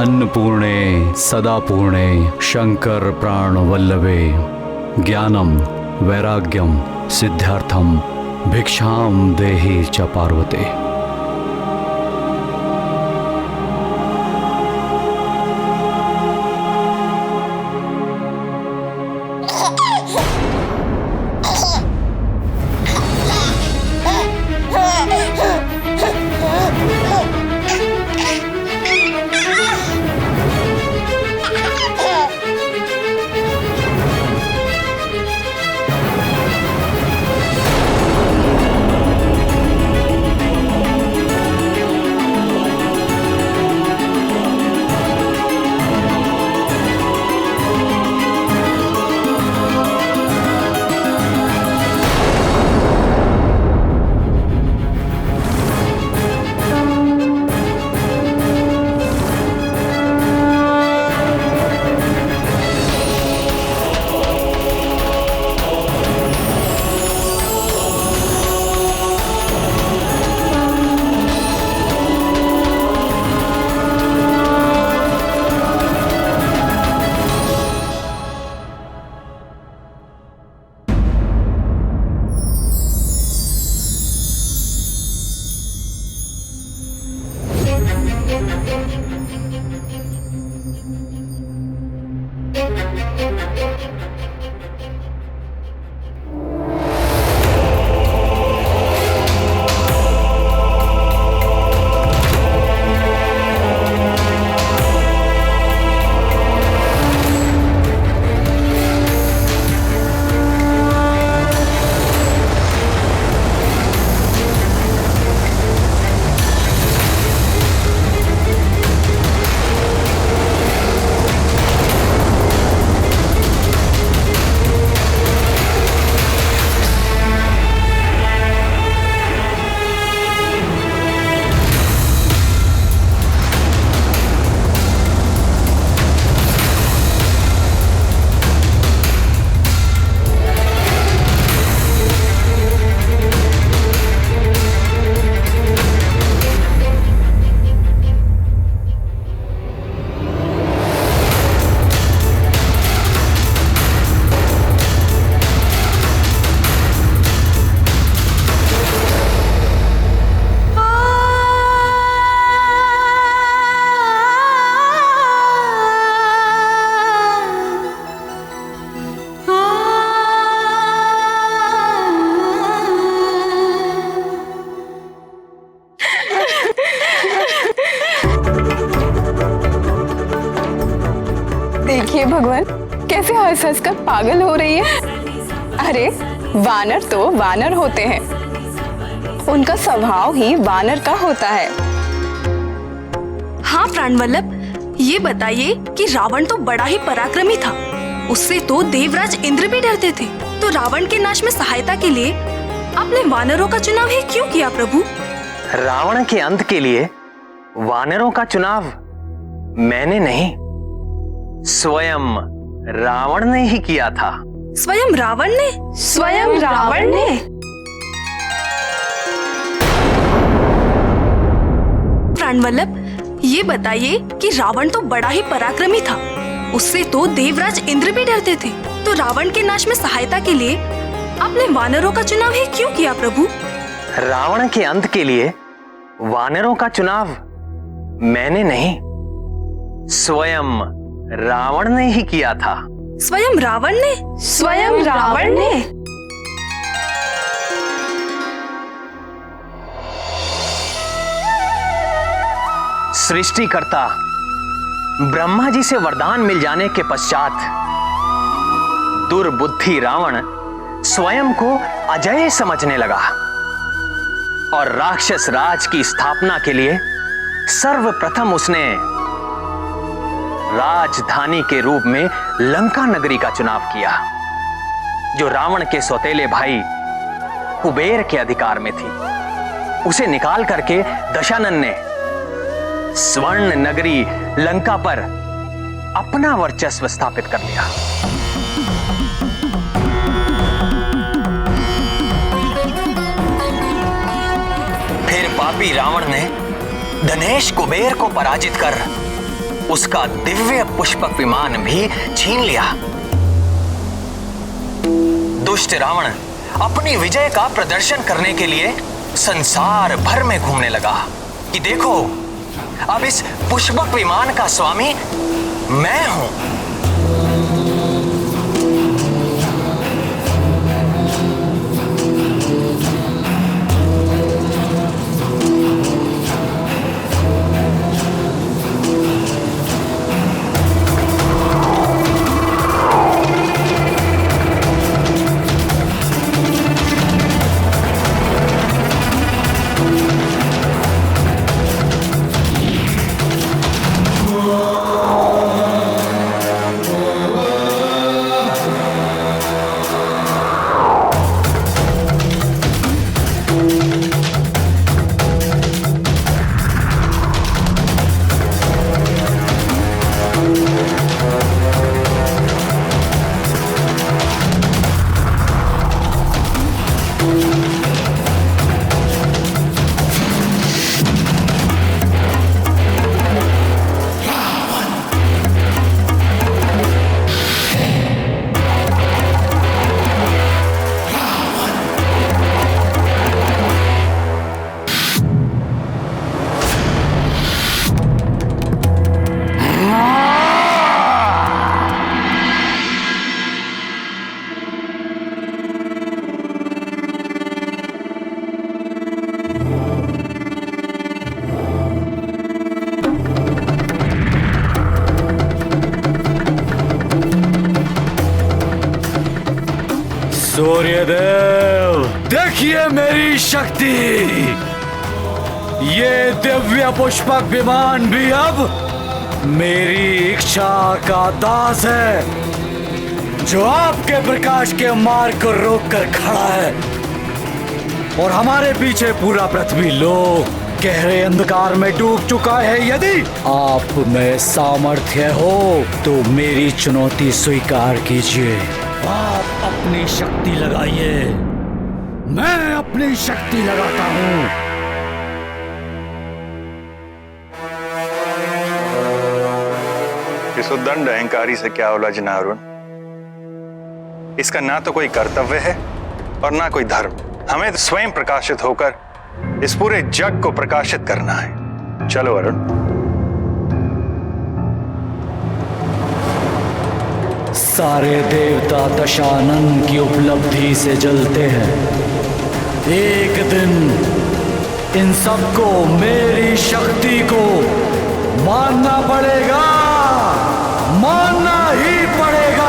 अन्नपूर्णे सदा पूर्णे शंकर प्राण वल्लभे ज्ञानम वैराग्यम सिद्धार्थम भिक्षाम देहि च पार्वते। देखिए भगवान कैसे हंस हंस कर पागल हो रही है। अरे वानर तो वानर होते हैं, उनका स्वभाव ही वानर का होता है। हाँ प्राणवल्लभ, ये बताइए कि रावण तो बड़ा ही पराक्रमी था, उससे तो देवराज इंद्र भी डरते थे। तो रावण के नाश में सहायता के लिए आपने वानरों का चुनाव ही क्यों किया प्रभु? रावण के अंत के लिए वानरों का चुनाव मैंने नहीं, स्वयं रावण ने ही किया था। स्वयं रावण ने? स्वयं रावण ने? प्राणवल्लभ, ये बताइए कि रावण तो बड़ा ही पराक्रमी था, उससे तो देवराज इंद्र भी डरते थे। तो रावण के नाश में सहायता के लिए आपने वानरों का चुनाव ही क्यों किया प्रभु? रावण के अंत के लिए वानरों का चुनाव मैंने नहीं, स्वयं रावण ने ही किया था। स्वयं रावण ने? स्वयं रावण ने? सृष्टिकर्ता ब्रह्मा जी से वरदान मिल जाने के पश्चात दुर्बुद्धि रावण स्वयं को अजय समझने लगा और राक्षस राज की स्थापना के लिए सर्वप्रथम उसने राजधानी के रूप में लंका नगरी का चुनाव किया, जो रावण के सौतेले भाई कुबेर के अधिकार में थी। उसे निकाल करके दशानन ने स्वर्ण नगरी लंका पर अपना वर्चस्व स्थापित कर लिया। फिर पापी रावण ने धनेश कुबेर को पराजित कर उसका दिव्य पुष्पक विमान भी छीन लिया। दुष्ट रावण अपनी विजय का प्रदर्शन करने के लिए संसार भर में घूमने लगा कि देखो, अब इस पुष्पक विमान का स्वामी मैं हूं। सूर्यदेव, देखिए मेरी शक्ति। ये दिव्य पुष्पक विमान भी अब मेरी इच्छा का दास है, जो आपके प्रकाश के मार्ग को रोक कर खड़ा है। और हमारे पीछे पूरा पृथ्वी लोक गहरे अंधकार में डूब चुका है। यदि आप में सामर्थ्य हो तो मेरी चुनौती स्वीकार कीजिए। आप अपनी शक्ति लगाइए, मैं अपनी शक्ति लगाता हूं। इस उद्दंड अहंकारी से क्या उलझना अरुण? इसका ना तो कोई कर्तव्य है और ना कोई धर्म। हमें स्वयं प्रकाशित होकर इस पूरे जग को प्रकाशित करना है। चलो अरुण। सारे देवता दशानन की उपलब्धि से जलते हैं। एक दिन इन सबको मेरी शक्ति को मानना पड़ेगा, मानना ही पड़ेगा।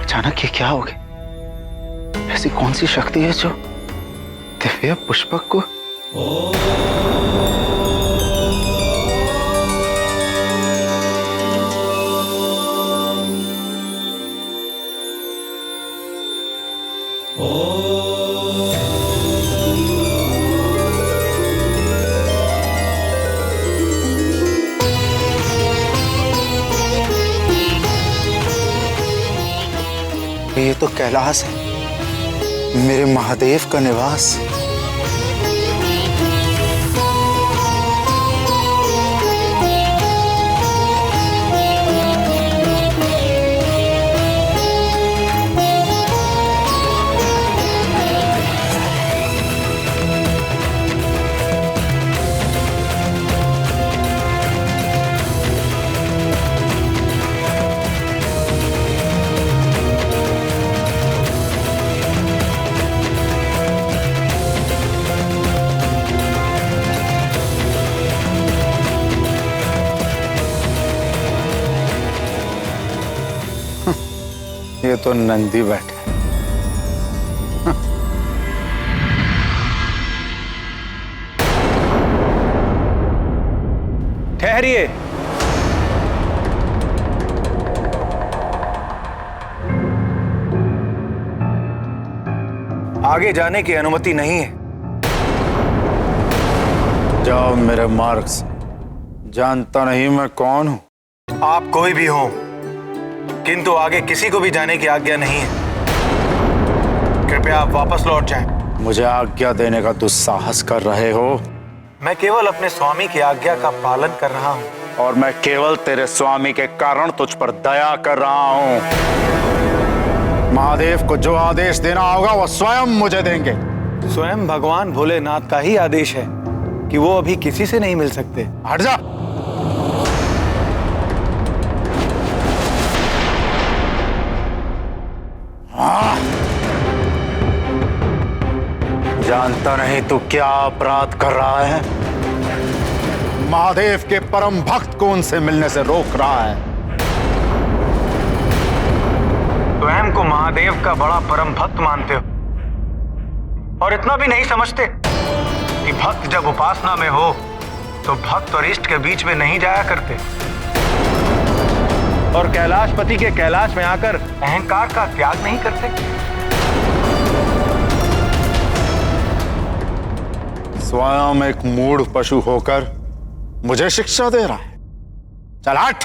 अचानक ये क्या हो गया? ऐसी कौन सी शक्ति है जो दिव्य पुष्पक को ये तो कैलाश है, मेरे महादेव का निवास। ये तो नंदी बैठे। ठहरिए। आगे जाने की अनुमति नहीं है। जाओ मेरे मार्ग से। जानता नहीं मैं कौन हूं। आप कोई भी हो, किंतु आगे किसी को भी जाने की आज्ञा नहीं है। कृपया आप वापस लौट जाएं। मुझे आज्ञा देने का दुस्साहस कर रहे हो? मैं केवल अपने स्वामी की आज्ञा का पालन कर रहा हूं। और मैं केवल तेरे स्वामी के कारण तुझ पर दया कर रहा हूं। महादेव को जो आदेश देना होगा वो स्वयं मुझे देंगे। स्वयं भगवान भोलेनाथ का ही आदेश है कि वो अभी किसी से नहीं मिल सकते। हट जा। जानता नहीं तू क्या अपराध कर रहा है। महादेव के परम भक्त को उनसे मिलने से रोक रहा है। स्वयं को महादेव का बड़ा परम भक्त मानते हो और इतना भी नहीं समझते कि भक्त जब उपासना में हो तो भक्त और इष्ट के बीच में नहीं जाया करते और कैलाशपति के कैलाश में आकर अहंकार का त्याग नहीं करते। स्वयं एक मूढ़ पशु होकर मुझे शिक्षा दे रहा है। चल हट।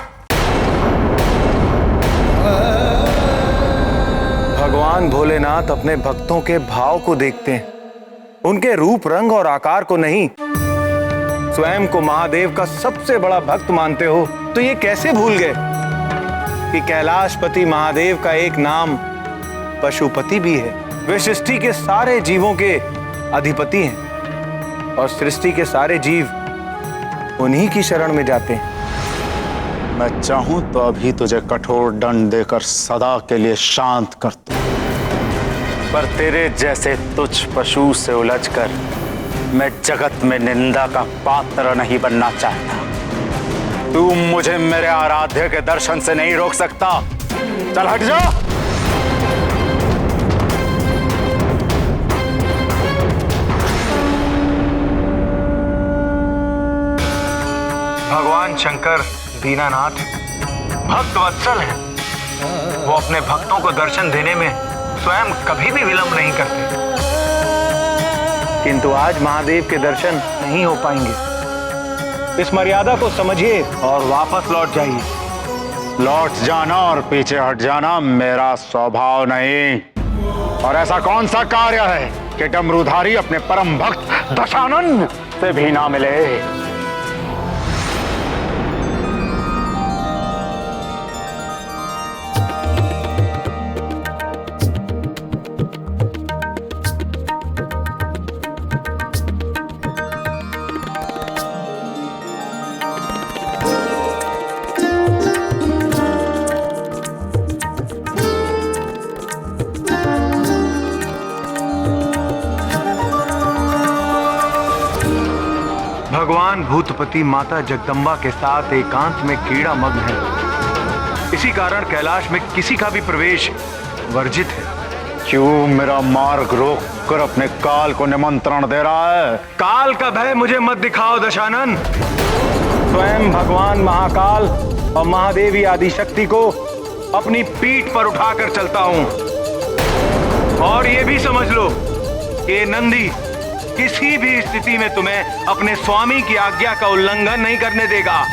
भगवान भोलेनाथ अपने भक्तों के भाव को देखते हैं, उनके रूप रंग और आकार को नहीं। स्वयं को महादेव का सबसे बड़ा भक्त मानते हो तो ये कैसे भूल गए कि कैलाशपति महादेव का एक नाम पशुपति भी है। वे सृष्टि के सारे जीवों के अधिपति हैं और सृष्टि के सारे जीव उन्हीं की शरण में जाते हैं। मैं चाहूं तो अभी तुझे कठोर दंड देकर सदा के लिए शांत कर दूं, पर तेरे जैसे तुच्छ पशु से उलझकर मैं जगत में निंदा का पात्र नहीं बनना चाहता। तू मुझे मेरे आराध्य के दर्शन से नहीं रोक सकता। चल हट जा। भगवान शंकर दीनानाथ भक्त वत्सल हैं। वो अपने भक्तों को दर्शन देने में स्वयं कभी भी विलंब नहीं करते, किंतु आज महादेव के दर्शन नहीं हो पाएंगे। इस मर्यादा को समझिए और वापस लौट जाइए। लौट जाना और पीछे हट जाना मेरा स्वभाव नहीं। और ऐसा कौन सा कार्य है कि डमरूधारी अपने परम भक्त दशानन से भी ना मिले। भगवान भूतपति माता जगदम्बा के साथ एकांत में कीड़ा मग्न है। इसी कारण कैलाश में किसी का भी प्रवेश वर्जित है। क्यों मेरा मार्ग रोक कर अपने काल को निमंत्रण दे रहा है? काल का भय मुझे मत दिखाओ दशानन। स्वयं भगवान महाकाल और महादेवी आदिशक्ति को अपनी पीठ पर उठाकर चलता हूं। और ये भी समझ लो कि नंदी किसी भी स्थिति में तुम्हें अपने स्वामी की आज्ञा का उल्लंघन नहीं करने देगा।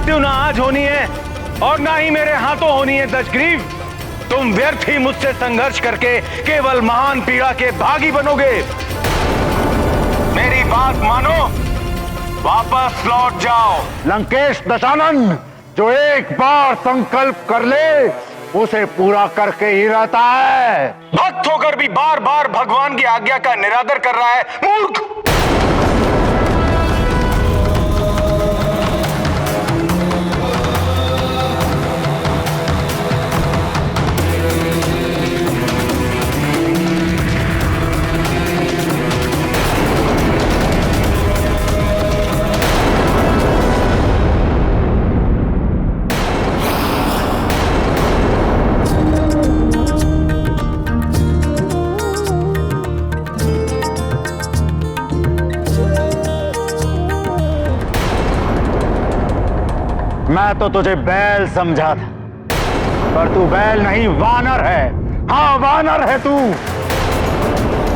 मृत्यु ना आज होनी है और ना ही मेरे हाथों होनी है दशग्रीव। तुम व्यर्थ ही मुझसे संघर्ष करके केवल महान पीड़ा के भागी बनोगे। मेरी बात मानो, वापस लौट जाओ। लंकेश दशानन जो एक बार संकल्प कर ले उसे पूरा करके ही रहता है। भक्त होकर भी बार बार भगवान की आज्ञा का निरादर कर रहा है, मूर्ख। मैं तो तुझे बैल समझा था, पर तू बैल नहीं वानर है। हाँ, वानर है तू।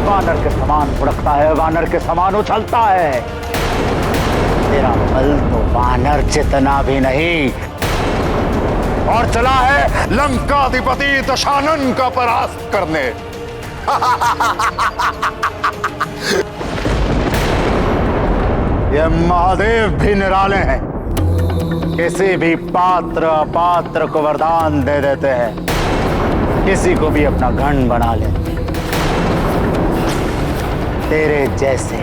वानर के समान उड़कता है, वानर के समान उछलता है। तेरा बल तो वानर जितना भी नहीं। और चला है लंकाधिपति दशानन का परास्त करने। ये महादेव भी निराले हैं, किसी भी पात्र अपात्र को वरदान दे देते हैं, किसी को भी अपना गण बना लेते हैं। तेरे जैसे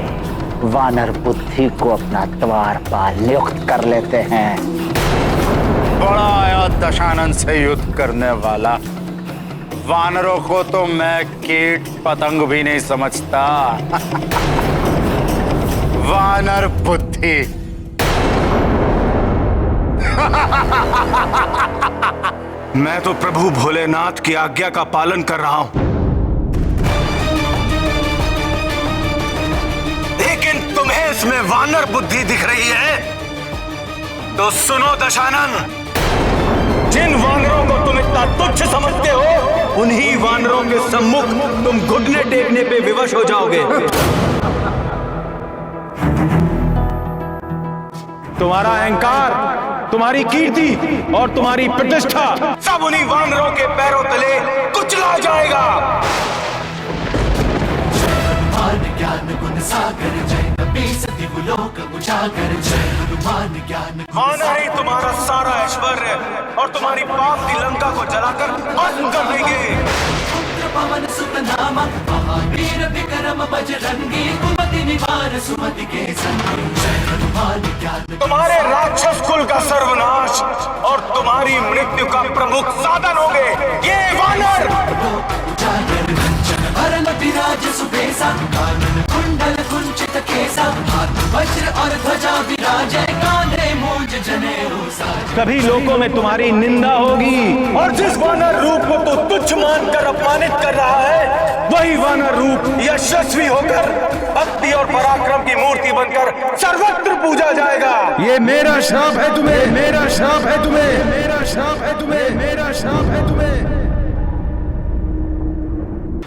वानर बुद्धि को अपना द्वारपाल नियुक्त कर लेते हैं। बड़ा आया दशानन से युद्ध करने वाला। वानरों को तो मैं कीट पतंग भी नहीं समझता। वानर बुद्धि। मैं तो प्रभु भोलेनाथ की आज्ञा का पालन कर रहा हूं, लेकिन तुम्हें इसमें वानर बुद्धि दिख रही है। तो सुनो दशानन, जिन वानरों को तुम इतना तुच्छ समझते हो, उन्हीं वानरों के सम्मुख तुम घुटने टेकने पे विवश हो जाओगे। तुम्हारा अहंकार, तुम्हारी कीर्ति और तुम्हारी प्रतिष्ठा सब उन्हीं वानरों के पैरों तले कुचला जाएगा। ज्ञान गुण सागर जय कपीस दिवलोक उजागर जय हनुमान ज्ञान माना ही तुम्हारा सारा ऐश्वर्य और तुम्हारी पाप की लंका को जलाकर भस्म कर देंगे। पुत्र पवन सुत नामा महावीर विक्रम बजरंगी कुमति निवार सुमति के संगी जय हनुमान ज्ञान। तुम्हारे राक्षस कुल का सर्वनाश और तुम्हारी मृत्यु का प्रमुख साधन होंगे ये वानर। उजागर रंजन भरन विराज सुबेसा कानन कुंडल कुंचित केसा हाथ वज्र और ध्वजा विराजय कांधे मूंज जनेऊ साज। सभी लोगों में तुम्हारी निंदा होगी और जिस वानर रूप को तो तुच्छ मानकर अपमानित कर रहा है, वही वानर रूप यशस्वी होकर भक्ति और पराक्रम की मूर्ति बनकर सर्वत्र पूजा जाएगा। ये मेरा श्राप है तुम्हें, मेरा श्राप है तुम्हें, मेरा श्राप है तुम्हें, मेरा श्राप है तुम्हें।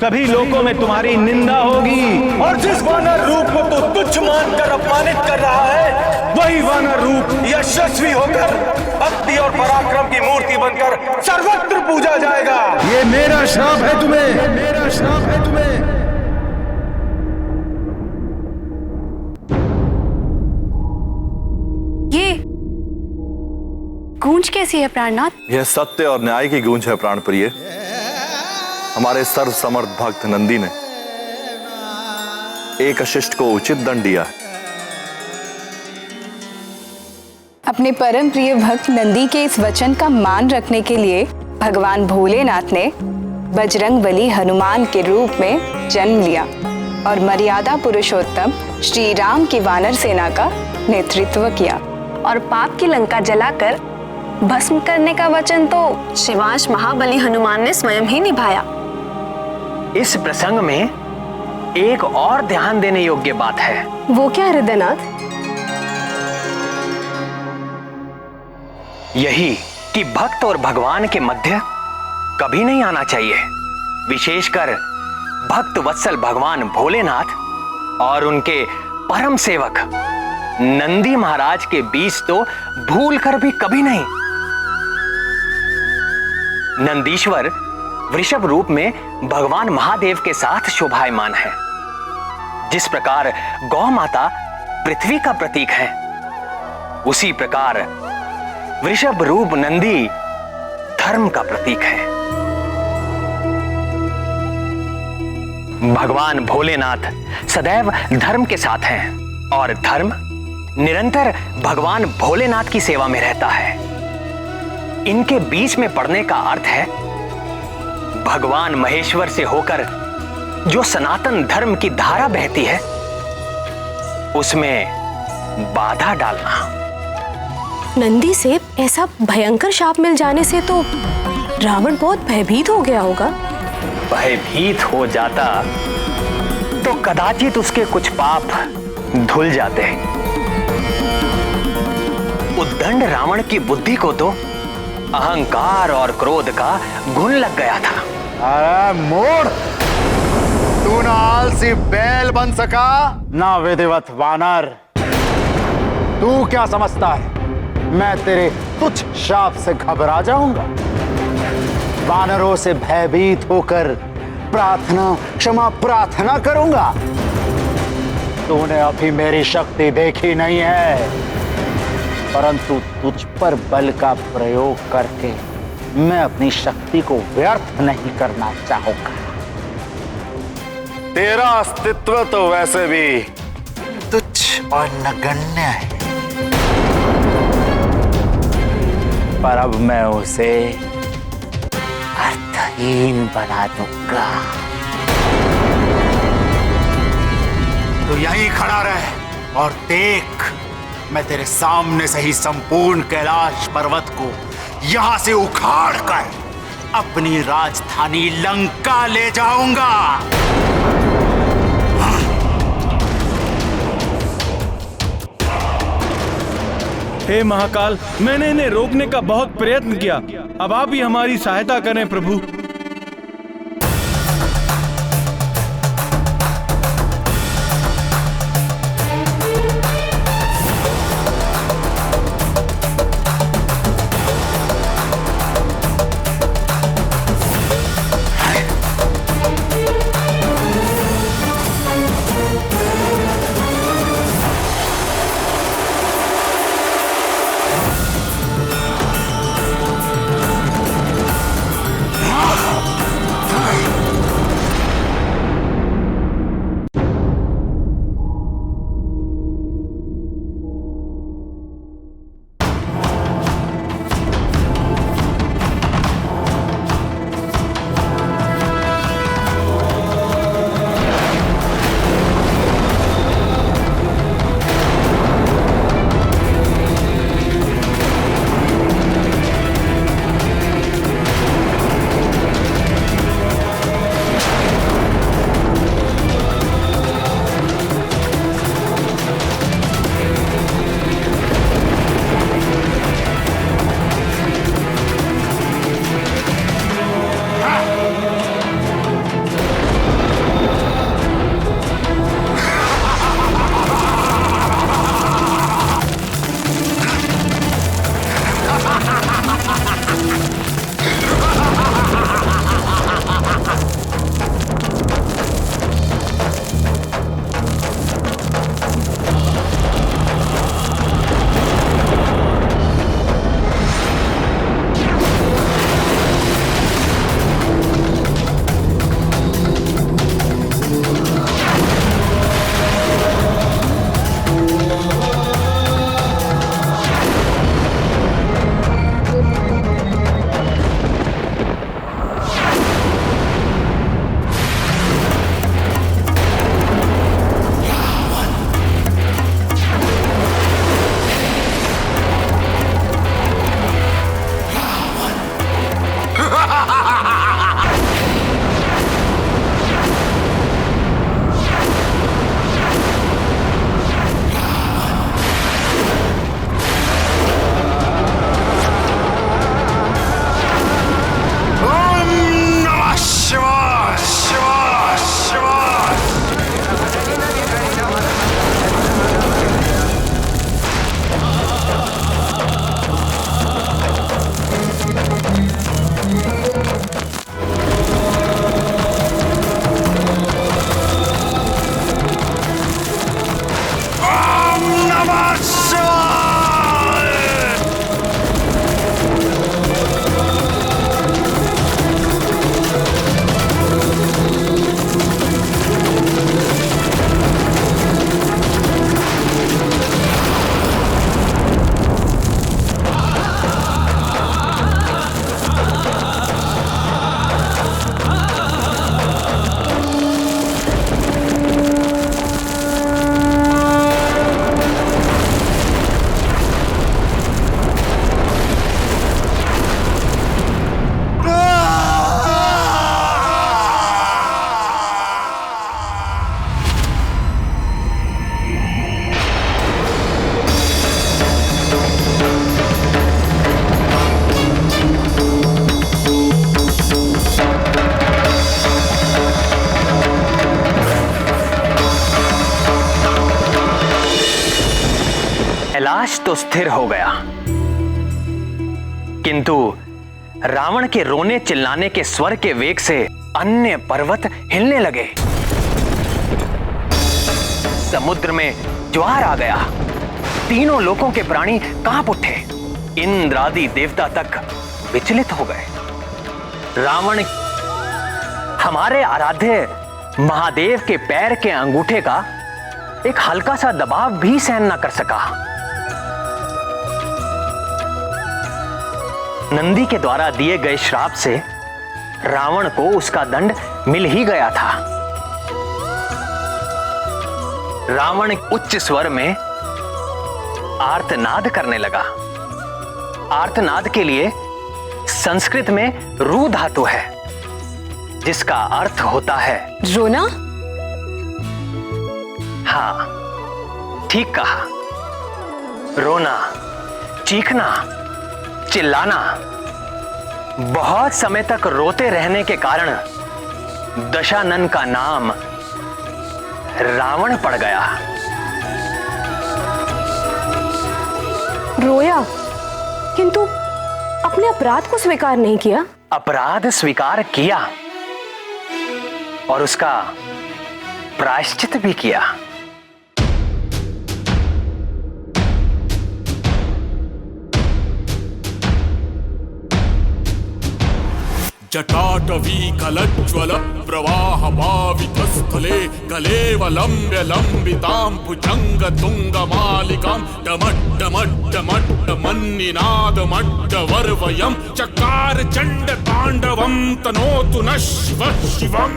सभी लोगों में तुम्हारी निंदा होगी और जिस वानर रूप को तो तुच्छ मानकर अपमानित कर रहा है, वही वानर रूप यशस्वी होकर भक्ति और पराक्रम की मूर्ति बनकर सर्वत्र पूजा जाएगा। ये मेरा श्राप है तुम्हें, मेरा श्राप है तुम्हें। ये गूंज कैसी है प्राणनाथ? यह सत्य और न्याय की गूंज है प्राणप्रिय। हमारे सर्व समर्थ भक्त नंदी ने एक अशिष्ट को उचित दंड दिया है। अपने परम प्रिय भक्त नंदी के इस वचन का मान रखने के लिए भगवान भोलेनाथ ने बजरंगबली हनुमान के रूप में जन्म लिया और मर्यादा पुरुषोत्तम श्री राम की वानर सेना का नेतृत्व किया और पाप की लंका जलाकर भस्म करने का वचन तो शिवांश महाबली हनुमान ने स्वयं ही निभाया। इस प्रसंग में एक और ध्यान देने योग्य बात है। वो क्या हृदयनाथ? यही कि भक्त और भगवान के मध्य कभी नहीं आना चाहिए, विशेषकर भक्त वत्सल भगवान भोलेनाथ और उनके परम सेवक नंदी महाराज के बीच तो भूल कर भी कभी नहीं। नंदीश्वर वृषभ रूप में भगवान महादेव के साथ शोभायमान है। जिस प्रकार गौ माता पृथ्वी का प्रतीक है, उसी प्रकार वृषभ रूप नंदी धर्म का प्रतीक है। भगवान भोलेनाथ सदैव धर्म के साथ हैं और धर्म निरंतर भगवान भोलेनाथ की सेवा में रहता है। इनके बीच में पड़ने का अर्थ है भगवान महेश्वर से होकर जो सनातन धर्म की धारा बहती है, उसमें बाधा डालना। नंदी से ऐसा भयंकर शाप मिल जाने से तो रावण बहुत भयभीत हो गया होगा। भयभीत हो जाता तो कदाचित उसके कुछ पाप धुल जाते। उद्दंड रावण की बुद्धि को तो अहंकार और क्रोध का गुण लग गया था। अरे मोड़, तू ना आलसी बैल बन सका ना विधिवत वानर। तू क्या समझता है मैं तेरे तुच्छ शाप से घबरा जाऊंगा? वानरों से भयभीत होकर प्रार्थना क्षमा प्रार्थना करूंगा। तूने अभी मेरी शक्ति देखी नहीं है, परंतु तुझ पर बल का प्रयोग करके मैं अपनी शक्ति को व्यर्थ नहीं करना चाहूंगा। तेरा अस्तित्व तो वैसे भी तुच्छ और नगण्य है, पर अब मैं उसे अर्थहीन बना दूंगा। तो यहीं खड़ा रह और देख, मैं तेरे सामने से ही संपूर्ण कैलाश पर्वत को यहां से उखाड़ कर अपनी राजधानी लंका ले जाऊंगा। हे महाकाल, मैंने इन्हें रोकने का बहुत प्रयत्न किया, अब आप ही हमारी सहायता करें प्रभु। कैलाश तो स्थिर हो गया, किंतु रावण के रोने चिल्लाने के स्वर के वेग से अन्य पर्वत हिलने लगे। समुद्र में ज्वार आ गया, तीनों लोकों के प्राणी कांप उठे, इंद्र आदि देवता तक विचलित हो गए। रावण हमारे आराध्य महादेव के पैर के अंगूठे का एक हल्का सा दबाव भी सहन न कर सका। नंदी के द्वारा दिए गए श्राप से रावण को उसका दंड मिल ही गया था। रावण उच्च स्वर में आर्तनाद करने लगा। आर्तनाद के लिए संस्कृत में रू धातु है, जिसका अर्थ होता है रोना। हाँ, ठीक कहा। रोना, चीखना, चिल्लाना। बहुत समय तक रोते रहने के कारण दशानन का नाम रावण पड़ गया। रोया, किंतु अपने अपराध को स्वीकार नहीं किया। अपराध स्वीकार किया और उसका प्रायश्चित भी किया। जटाटवी कलज्ज्वल प्रवाह पावितस्थले कलेवलम्ब्य लम्बितां भुजंग तुंग मालिकां डमड्डमड्डमड्डमन्निनादमड्डवर्वयं चकार चंड तांडवं तनोतु नः शिवः शिवम्।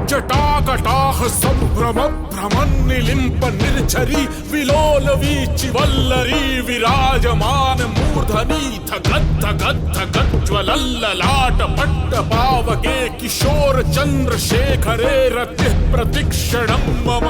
जटाकटाह संभ्रम भ्रमन्निलिम्प निर्झरी विलोल वीचि वल्लरी विराजमान मूर्धनि धगद् धगद् धगद् ज्वलल्ललाट पट्ट पावके किशोर चंद्रशेखरे रतिः प्रतिक्षणं मम।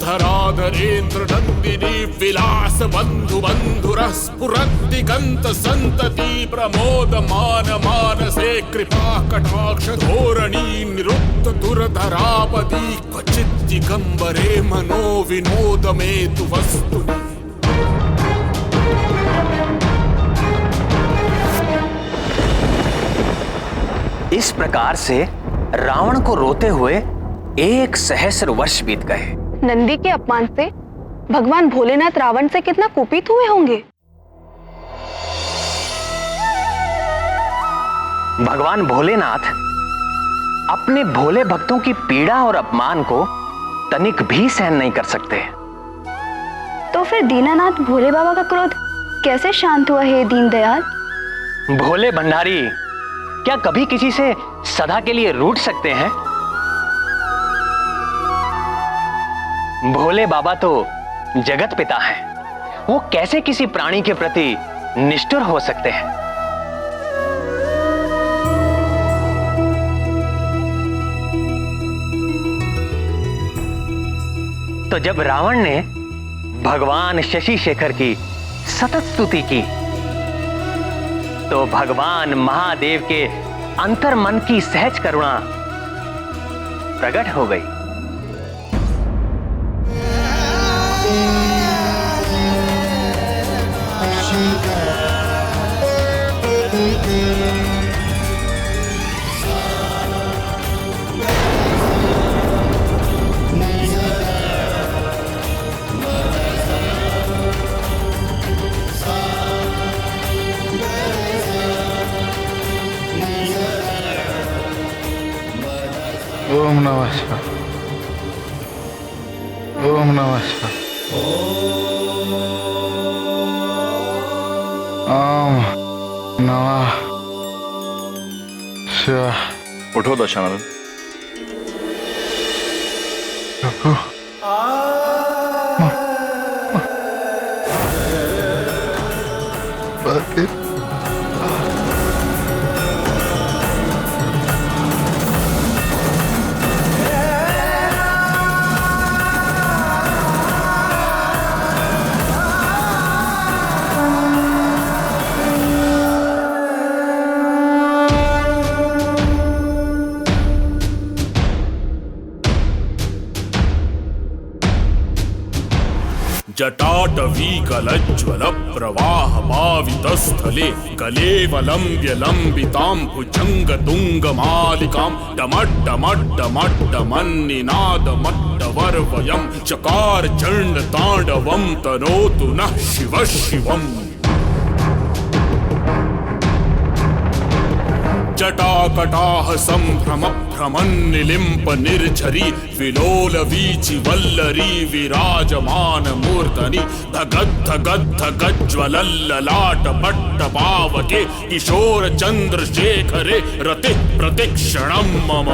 धराधरेन्द्र नंदिनी विलास बंधु बंधुरः स्फुरद्दिगंत संतति प्रमोद मान मानसे कृपा कटाक्ष धोरणी निरुक्त दुर्धरापदी क्वचित् दिगंबरे मनो विनोद में तु वस्तु। इस प्रकार से रावण को रोते हुए 1 सहस्र वर्ष बीत गए। नंदी के अपमान से भगवान भोलेनाथ रावण से कितना कुपित हुए होंगे। भगवान भोलेनाथ अपने भोले भक्तों की पीड़ा और अपमान को तनिक भी सहन नहीं कर सकते। तो फिर दीनानाथ भोले बाबा का क्रोध कैसे शांत हुआ है दीनदयाल? भोले भंडारी क्या कभी किसी से सदा के लिए रूठ सकते हैं? भोले बाबा तो जगत पिता हैं, वो कैसे किसी प्राणी के प्रति निष्ठुर हो सकते हैं? तो जब रावण ने भगवान शशि शेखर की सतत स्तुति की, तो भगवान महादेव के अंतर्मन की सहज करुणा प्रकट हो गई। ओम नमः शिवाय। ओम नमः शिवाय। ओम नमः शिवाय। उठो दशानन। प्रभु लाटवीकलज्ज्वल प्रवाह पावितस्थले गलेवलम्ब्य लम्बितां भुजङ्गतुङ्गमालिकां डमड्डमड्डमड्डमन्निनादमड्डवर्वयं चकार चण्डताण्डवं तनोतु नः शिवः शिवम्। जटाकटाह संभ्रम भ्रमन्निलिम्प निर्झरी विलोल वीचि वल्लरी विराजमान मूर्धनि धगद्धगद्धगज्ज्वलल्ललाट पट्ट पावके किशोर चन्द्रशेखरे रतिः प्रतिक्षणं मम।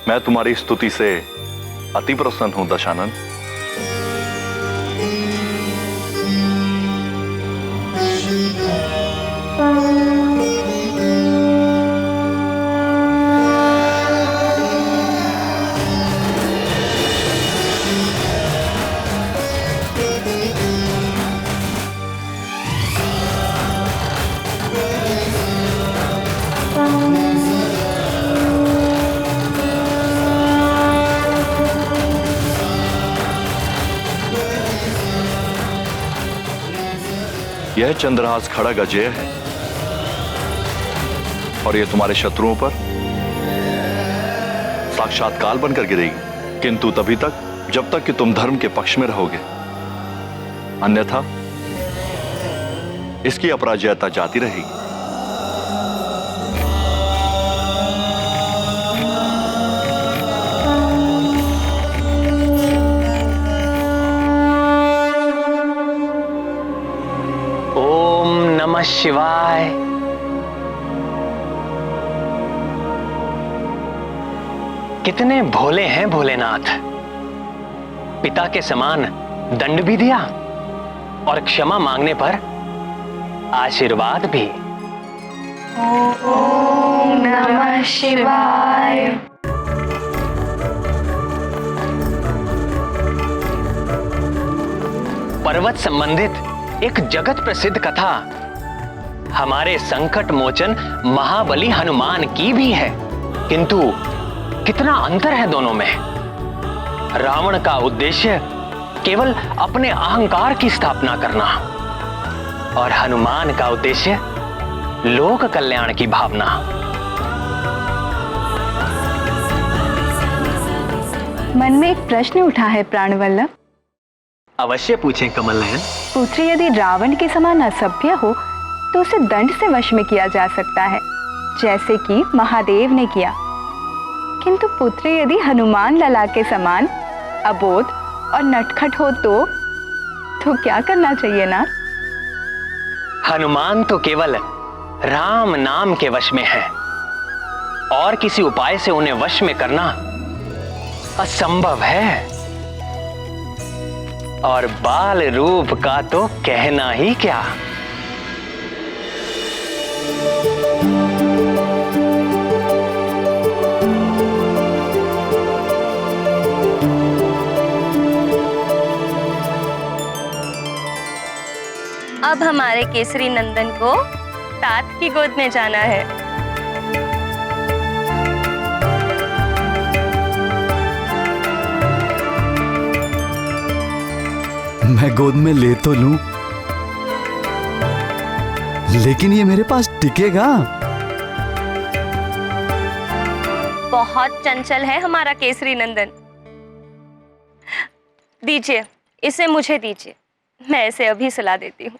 मैं तुम्हारी स्तुति से अति प्रसन्न हूं दशानन। यह चंद्रहास खड़ग अजय है और यह तुम्हारे शत्रुओं पर साक्षात काल बनकर गिरेगी, किंतु तभी तक जब तक कि तुम धर्म के पक्ष में रहोगे, अन्यथा इसकी अपराजयता जाती रहेगी। नमः शिवाय। कितने भोले हैं भोलेनाथ। पिता के समान दंड भी दिया और क्षमा मांगने पर आशीर्वाद भी। ओम नमः शिवाय। पर्वत संबंधित एक जगत प्रसिद्ध कथा हमारे संकट मोचन महाबली हनुमान की भी है, किंतु कितना अंतर है दोनों में। रावण का उद्देश्य केवल अपने अहंकार की स्थापना करना और हनुमान का उद्देश्य लोक कल्याण की भावना। मन में एक प्रश्न उठा है प्राणवल्लभ। अवश्य पूछें कमल नयन। पुत्री यदि रावण के समान असभ्य हो तो उसे दंड से वश में किया जा सकता है, जैसे कि महादेव ने किया, किंतु पुत्री यदि हनुमान लला के समान अबोध और नटखट हो तो क्या करना चाहिए ना? हनुमान तो केवल राम नाम के वश में है और किसी उपाय से उन्हें वश में करना असंभव है। और बाल रूप का तो कहना ही क्या। अब हमारे केसरी नंदन को तात की गोद में जाना है। मैं गोद में ले तो लूं, लेकिन ये मेरे पास टिकेगा? बहुत चंचल है हमारा केसरी नंदन। दीजिए, इसे मुझे दीजिए, मैं इसे अभी सुला देती हूँ।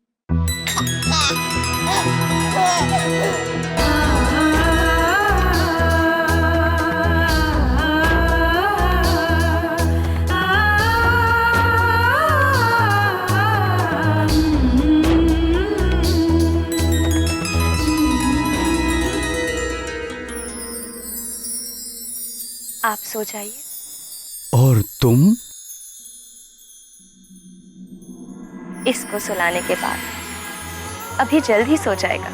आप सो जाइए। और तुम? इसको सुलाने के बाद अभी जल्द ही सो जाएगा।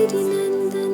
गिरिनंदन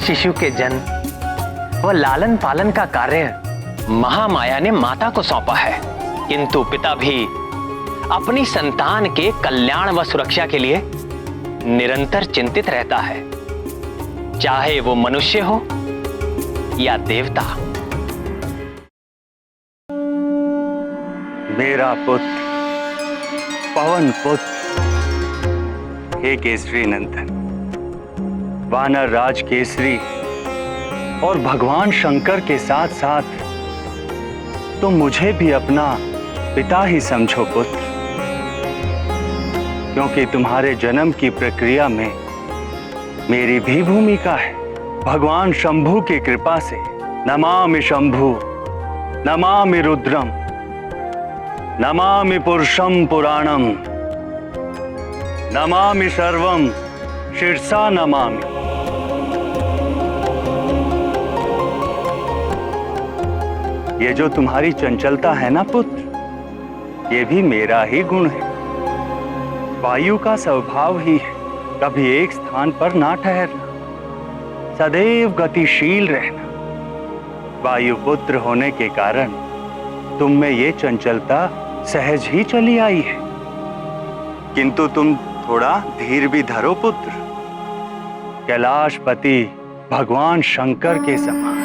शिशु के जन्म व लालन पालन का कार्य महामाया ने माता को सौंपा है, किंतु पिता भी अपनी संतान के कल्याण व सुरक्षा के लिए निरंतर चिंतित रहता है, चाहे वो मनुष्य हो या देवता। मेरा पुत्र, पवन पुत्र, हे केसरी नंदन, वानर राज केसरी और भगवान शंकर के साथ साथ तुम मुझे भी अपना पिता ही समझो पुत्र, क्योंकि तुम्हारे जन्म की प्रक्रिया में मेरी भी भूमिका है। भगवान शंभु की कृपा से नमामि शंभु, नमामि रुद्रम, नमामि पुरुषम पुराणम, नमामि सर्वम शिरसा नमामि। ये जो तुम्हारी चंचलता है ना पुत्र, ये भी मेरा ही गुण है। वायु का स्वभाव ही है कभी एक स्थान पर ना ठहरना, सदैव गतिशील रहना। वायु पुत्र होने के कारण तुम में ये चंचलता सहज ही चली आई है, किंतु तुम थोड़ा धीर भी धरो पुत्र। कैलाशपति भगवान शंकर के समान